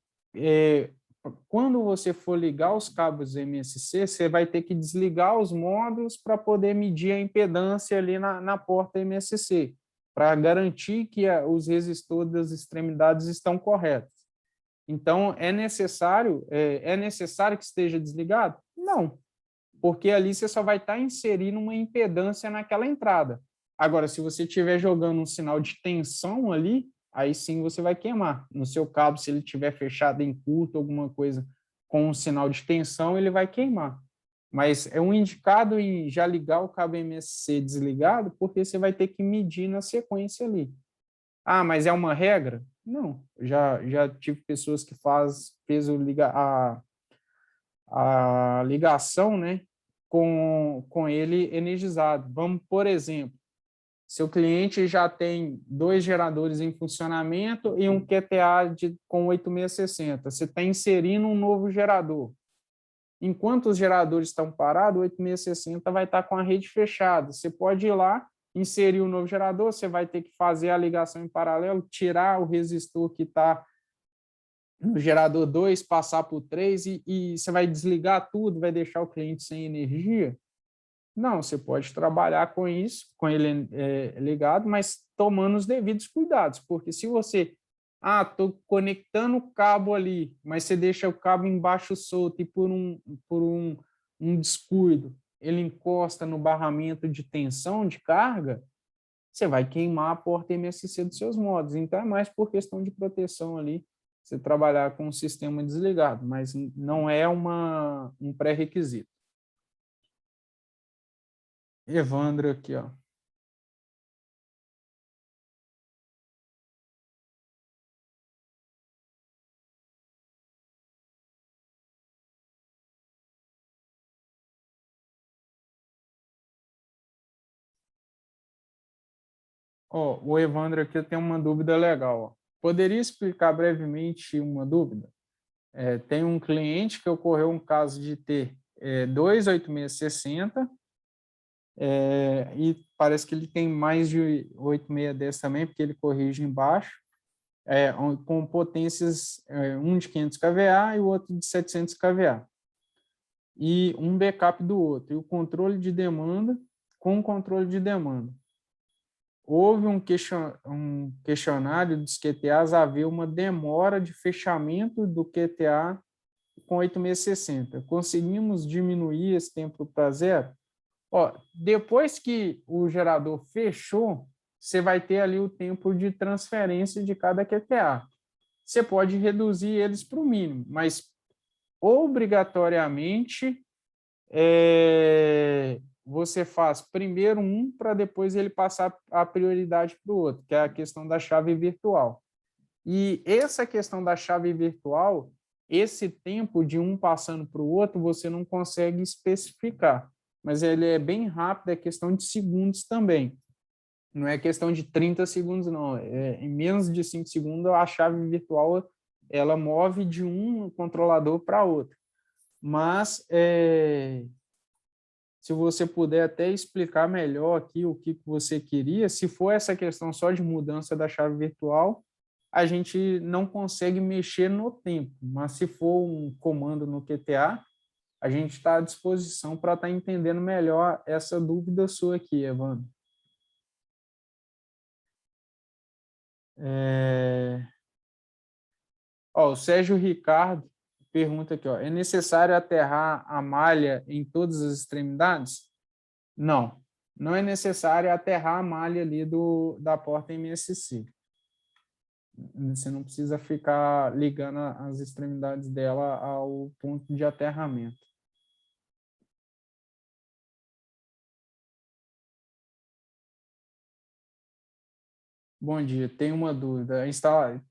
quando você for ligar os cabos MSC, você vai ter que desligar os módulos para poder medir a impedância ali na porta MSC, para garantir que os resistores das extremidades estão corretos. Então, é necessário que esteja desligado? Não, porque ali você só vai estar inserindo uma impedância naquela entrada. Agora, se você estiver jogando um sinal de tensão ali, aí sim você vai queimar. No seu cabo, se ele estiver fechado em curto, alguma coisa com um sinal de tensão, ele vai queimar. Mas é um indicado em já ligar o cabo MSC desligado, porque você vai ter que medir na sequência ali. Ah, mas é uma regra? Não. Já tive pessoas que fez a ligação, né, com ele energizado. Vamos, por exemplo, seu cliente já tem 2 geradores em funcionamento e um QTA com 8660. Você está inserindo um novo gerador. Enquanto os geradores estão parados, o 8660 vai estar com a rede fechada. Você pode ir lá, inserir um novo gerador, você vai ter que fazer a ligação em paralelo, tirar o resistor que está no gerador 2, passar por 3 e você vai desligar tudo, vai deixar o cliente sem energia? Não, você pode trabalhar com isso, com ele ligado, mas tomando os devidos cuidados, porque se você, estou conectando o cabo ali, mas você deixa o cabo embaixo solto e por um descuido, ele encosta no barramento de tensão de carga, você vai queimar a porta MSC dos seus modos. Então, é mais por questão de proteção ali, você trabalhar com o sistema desligado, mas não é um pré-requisito. Evandro aqui, ó. Ó, o Evandro aqui tem uma dúvida legal. Ó. Poderia explicar brevemente uma dúvida? Tem um cliente que ocorreu um caso de ter 28660 e parece que ele tem mais de 8610 também, porque ele corrige embaixo, com potências, um de 500 kVA e o outro de 700 kVA. E um backup do outro, e o controle de demanda com controle de demanda. Houve um questionário dos QTAs a haver uma demora de fechamento do QTA com 8660. Conseguimos diminuir esse tempo para zero? Ó, depois que o gerador fechou, você vai ter ali o tempo de transferência de cada QTA. Você pode reduzir eles para o mínimo, mas obrigatoriamente você faz primeiro um para depois ele passar a prioridade para o outro, que é a questão da chave virtual. E essa questão da chave virtual, esse tempo de um passando para o outro, você não consegue especificar, mas ele é bem rápido, é questão de segundos também. Não é questão de 30 segundos, não. Em menos de 5 segundos, a chave virtual ela move de um controlador para outro. Mas, se você puder até explicar melhor aqui o que você queria, se for essa questão só de mudança da chave virtual, a gente não consegue mexer no tempo, mas se for um comando no QTA, a gente está à disposição para estar entendendo melhor essa dúvida sua aqui, Evandro. O Sérgio Ricardo pergunta aqui, é necessário aterrar a malha em todas as extremidades? Não, não é necessário aterrar a malha ali da porta MSC. Você não precisa ficar ligando as extremidades dela ao ponto de aterramento. Bom dia, tem uma dúvida.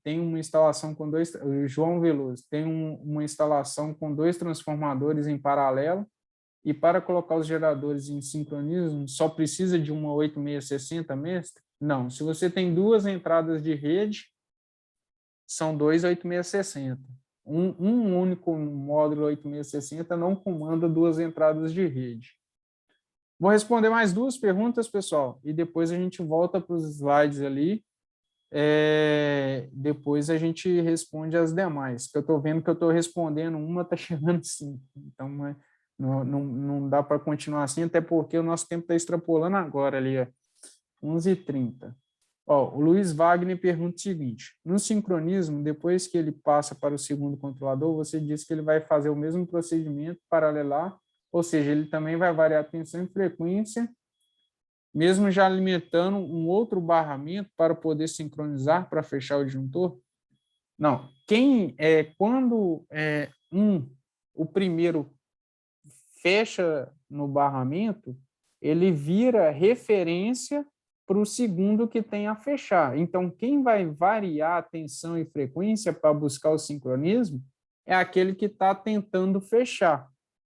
Tem uma instalação com dois... João Veloso, tem uma instalação com 2 transformadores em paralelo e para colocar os geradores em sincronismo, só precisa de uma 8660, mestre? Não, se você tem 2 entradas de rede, são 2 8660. Um único módulo 8660 não comanda 2 entradas de rede. Vou responder mais 2 perguntas, pessoal, e depois a gente volta para os slides ali. Depois a gente responde as demais, que eu estou vendo que eu estou respondendo uma, está chegando 5. Então, não dá para continuar assim, até porque o nosso tempo está extrapolando agora ali, 11h30. O Luiz Wagner pergunta o seguinte: no sincronismo, depois que ele passa para o segundo controlador, você diz que ele vai fazer o mesmo procedimento paralelar, ou seja, ele também vai variar a tensão e frequência, mesmo já limitando um outro barramento para poder sincronizar para fechar o disjuntor? Não. Quando o primeiro fecha no barramento, ele vira referência para o segundo que tem a fechar. Então, quem vai variar a tensão e frequência para buscar o sincronismo é aquele que está tentando fechar.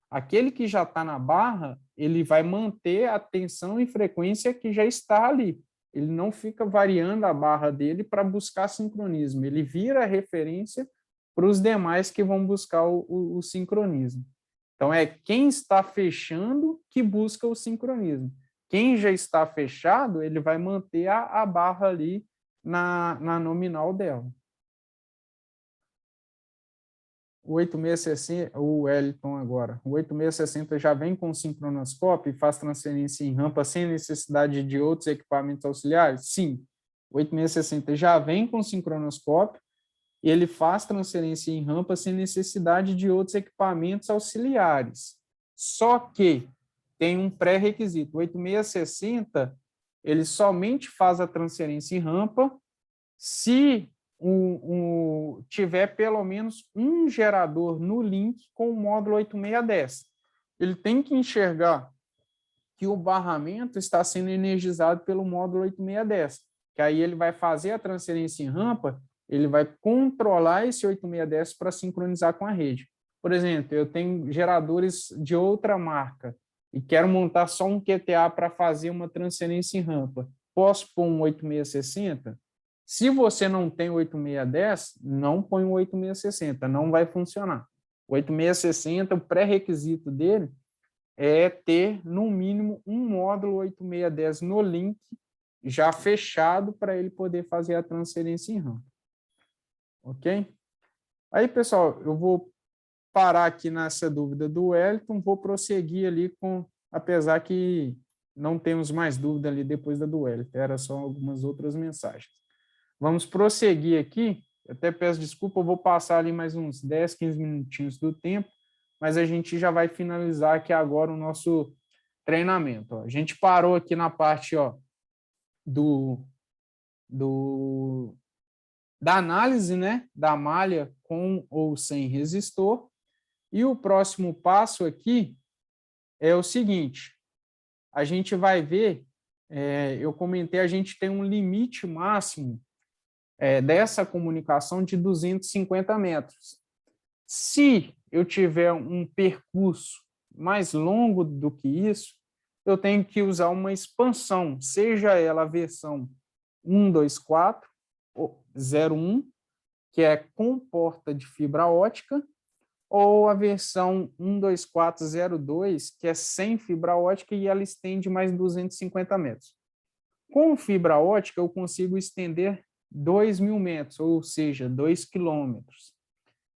Aquele que já está na barra, ele vai manter a tensão e frequência que já está ali. Ele não fica variando a barra dele para buscar sincronismo. Ele vira referência para os demais que vão buscar o sincronismo. Então, é quem está fechando que busca o sincronismo. Quem já está fechado, ele vai manter a barra ali na nominal dela. O 8660, o Wellington agora, o 8660 já vem com sincronoscópio e faz transferência em rampa sem necessidade de outros equipamentos auxiliares? Sim, o 8660 já vem com sincronoscópio e ele faz transferência em rampa sem necessidade de outros equipamentos auxiliares. Só que tem um pré-requisito. O 8660, ele somente faz a transferência em rampa se tiver pelo menos um gerador no link com o módulo 8610. Ele tem que enxergar que o barramento está sendo energizado pelo módulo 8610, que aí ele vai fazer a transferência em rampa, ele vai controlar esse 8610 para sincronizar com a rede. Por exemplo, eu tenho geradores de outra marca e quero montar só um QTA para fazer uma transferência em rampa. Posso pôr um 8660? Se você não tem 8610, não põe o 8660, não vai funcionar. O 8660, o pré-requisito dele é ter, no mínimo, um módulo 8610 no link já fechado para ele poder fazer a transferência em RAM. Ok? Aí, pessoal, eu vou parar aqui nessa dúvida do Wellington, vou prosseguir ali apesar que não temos mais dúvida ali depois da do Wellington, era só algumas outras mensagens. Vamos prosseguir aqui, eu até peço desculpa, eu vou passar ali mais uns 10, 15 minutinhos do tempo, mas a gente já vai finalizar aqui agora o nosso treinamento. A gente parou aqui na parte da análise, né, da malha com ou sem resistor. E o próximo passo aqui é o seguinte, a gente vai ver, eu comentei, a gente tem um limite máximo dessa comunicação de 250 metros. Se eu tiver um percurso mais longo do que isso, eu tenho que usar uma expansão, seja ela a versão 124.01, que é com porta de fibra ótica, ou a versão 124.02, que é sem fibra ótica e ela estende mais 250 metros. Com fibra ótica, eu consigo estender 2.000 metros, ou seja, 2 quilômetros.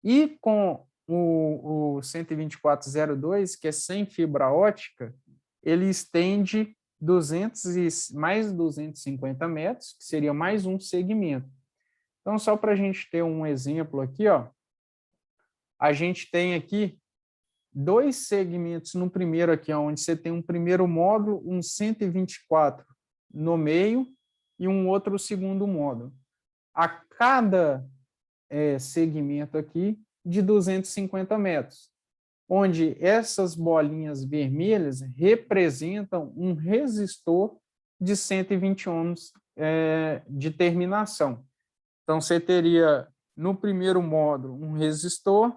E com o 124.02, que é sem fibra ótica, ele estende mais 250 metros, que seria mais um segmento. Então, só para a gente ter um exemplo aqui, ó, a gente tem aqui 2 segmentos no primeiro aqui, onde você tem um primeiro módulo, um 124 no meio e um outro segundo módulo. A cada segmento aqui de 250 metros, onde essas bolinhas vermelhas representam um resistor de 120 ohms de terminação. Então, você teria no primeiro módulo um resistor,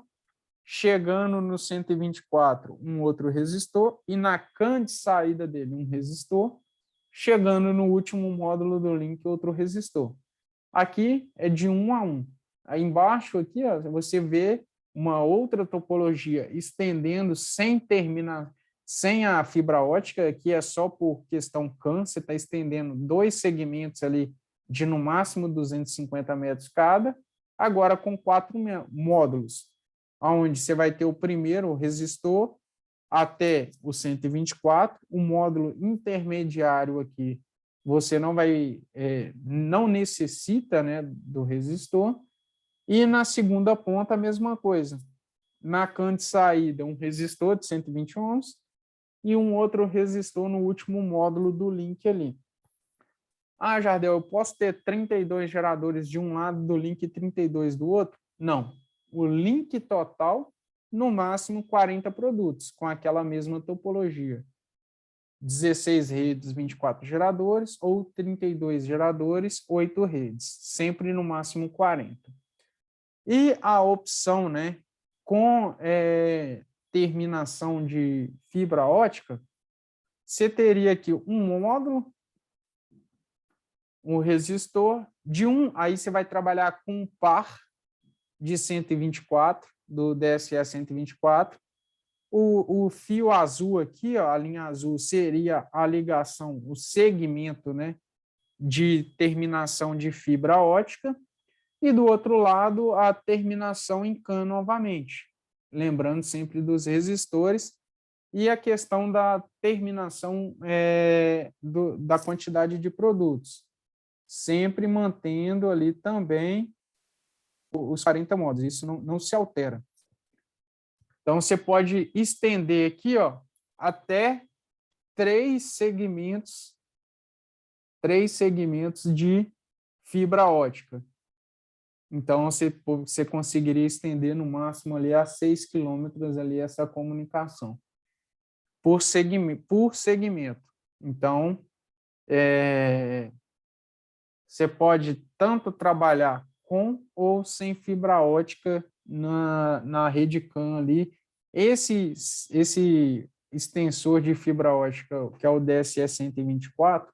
chegando no 124 um outro resistor, e na CAN de saída dele um resistor, chegando no último módulo do link outro resistor. Aqui é de 1 a 1. Aí embaixo aqui, ó, você vê uma outra topologia estendendo sem terminar, sem a fibra ótica, aqui é só por questão CAN, você está estendendo 2 segmentos ali de no máximo 250 metros cada, agora com 4 módulos, onde você vai ter o primeiro resistor até o 124, o módulo intermediário aqui, você não necessita, né, do resistor, e na segunda ponta a mesma coisa. Na CAN de saída, um resistor de 120 ohms e um outro resistor no último módulo do link ali. Ah, Jardel, eu posso ter 32 geradores de um lado do link e 32 do outro? Não. O link total, no máximo 40 produtos, com aquela mesma topologia. 16 redes, 24 geradores, ou 32 geradores, 8 redes, sempre no máximo 40. E a opção, né, com terminação de fibra ótica, você teria aqui um módulo, um resistor, aí você vai trabalhar com um par de 124, do DSE 124, o fio azul aqui, ó, a linha azul, seria a ligação, o segmento, né, de terminação de fibra ótica, e do outro lado, a terminação em CAN novamente. Lembrando sempre dos resistores e a questão da terminação da quantidade de produtos. Sempre mantendo ali também os 40 módulos, isso não se altera. Então, você pode estender aqui, ó, até 3 segmentos de fibra ótica. Então, você conseguiria estender no máximo ali a 6 quilômetros ali essa comunicação por segmento. Então, você pode tanto trabalhar com ou sem fibra ótica na rede CAN ali. Esse extensor de fibra ótica, que é o DSE 124,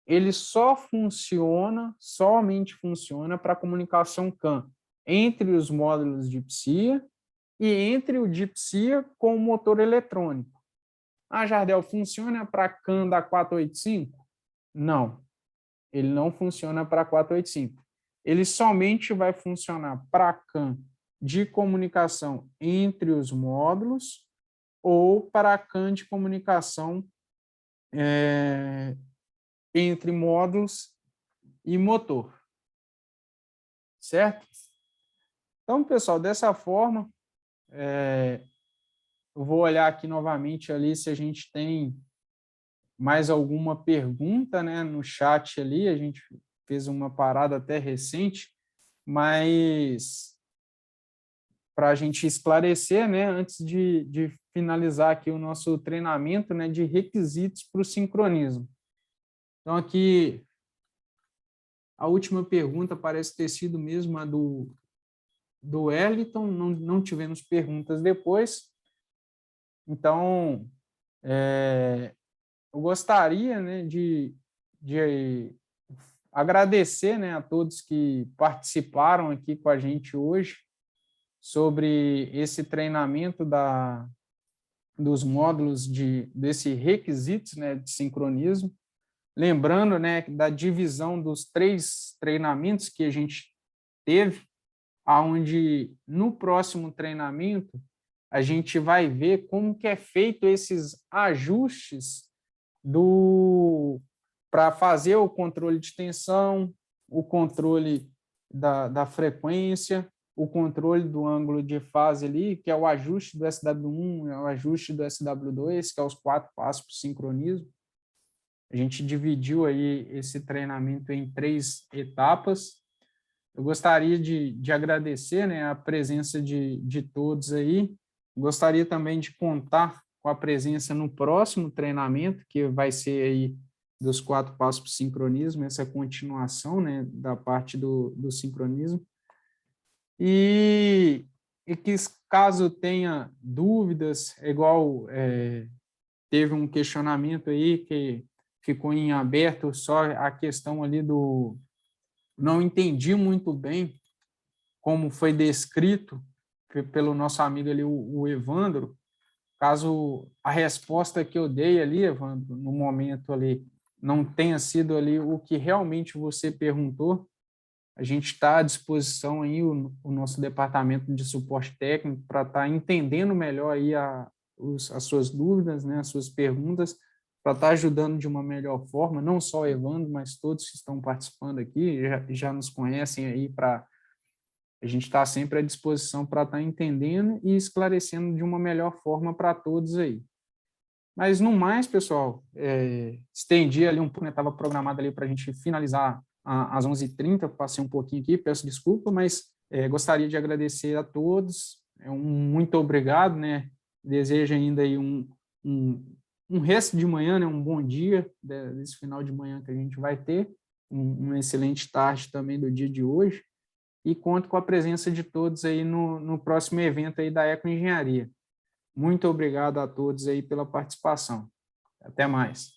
ele somente funciona para comunicação CAN entre os módulos de PSIA e entre o de PSIA com o motor eletrônico. Ah, Jardel, funciona para CAN da 485? Não, ele não funciona para 485. Ele somente vai funcionar para CAN de comunicação entre os módulos ou para CAN de comunicação entre módulos e motor. Certo? Então, pessoal, dessa forma, eu vou olhar aqui novamente ali se a gente tem mais alguma pergunta, né, no chat ali, a gente fez uma parada até recente, mas para a gente esclarecer, né, antes de finalizar aqui o nosso treinamento, né, de requisitos para o sincronismo. Então, aqui, a última pergunta parece ter sido mesmo a do Wellington, não tivemos perguntas depois. Então, eu gostaria, né, de agradecer, né, a todos que participaram aqui com a gente hoje sobre esse treinamento dos módulos desse requisitos, né, de sincronismo. Lembrando, né, da divisão dos 3 treinamentos que a gente teve, aonde no próximo treinamento a gente vai ver como que é feito esses ajustes para fazer o controle de tensão, o controle da frequência, o controle do ângulo de fase ali, que é o ajuste do SW1, é o ajuste do SW2, que é os 4 passos para o sincronismo. A gente dividiu aí esse treinamento em 3 etapas. Eu gostaria de agradecer, né, a presença de todos aí. Gostaria também de contar com a presença no próximo treinamento, que vai ser aí dos 4 passos para o sincronismo, essa continuação, né, da parte do sincronismo. E que caso tenha dúvidas, teve um questionamento aí que ficou em aberto, só a questão ali não entendi muito bem como foi descrito pelo nosso amigo ali, o Evandro. Caso a resposta que eu dei ali, Evandro, no momento ali, não tenha sido ali o que realmente você perguntou, a gente está à disposição aí, o nosso departamento de suporte técnico, para estar entendendo melhor aí as suas dúvidas, né, as suas perguntas, para estar ajudando de uma melhor forma, não só o Evandro, mas todos que estão participando aqui, já nos conhecem aí, a gente está sempre à disposição para estar entendendo e esclarecendo de uma melhor forma para todos aí. Mas, no mais, pessoal, estendi ali um pouco, né, estava programado ali para a gente finalizar às 11h30, passei um pouquinho aqui, peço desculpa, mas gostaria de agradecer a todos, muito obrigado, né, desejo ainda aí um resto de manhã, né, um bom dia desse final de manhã que a gente vai ter, uma excelente tarde também do dia de hoje, e conto com a presença de todos aí no próximo evento aí da Ecoengenharia. Muito obrigado a todos aí pela participação. Até mais.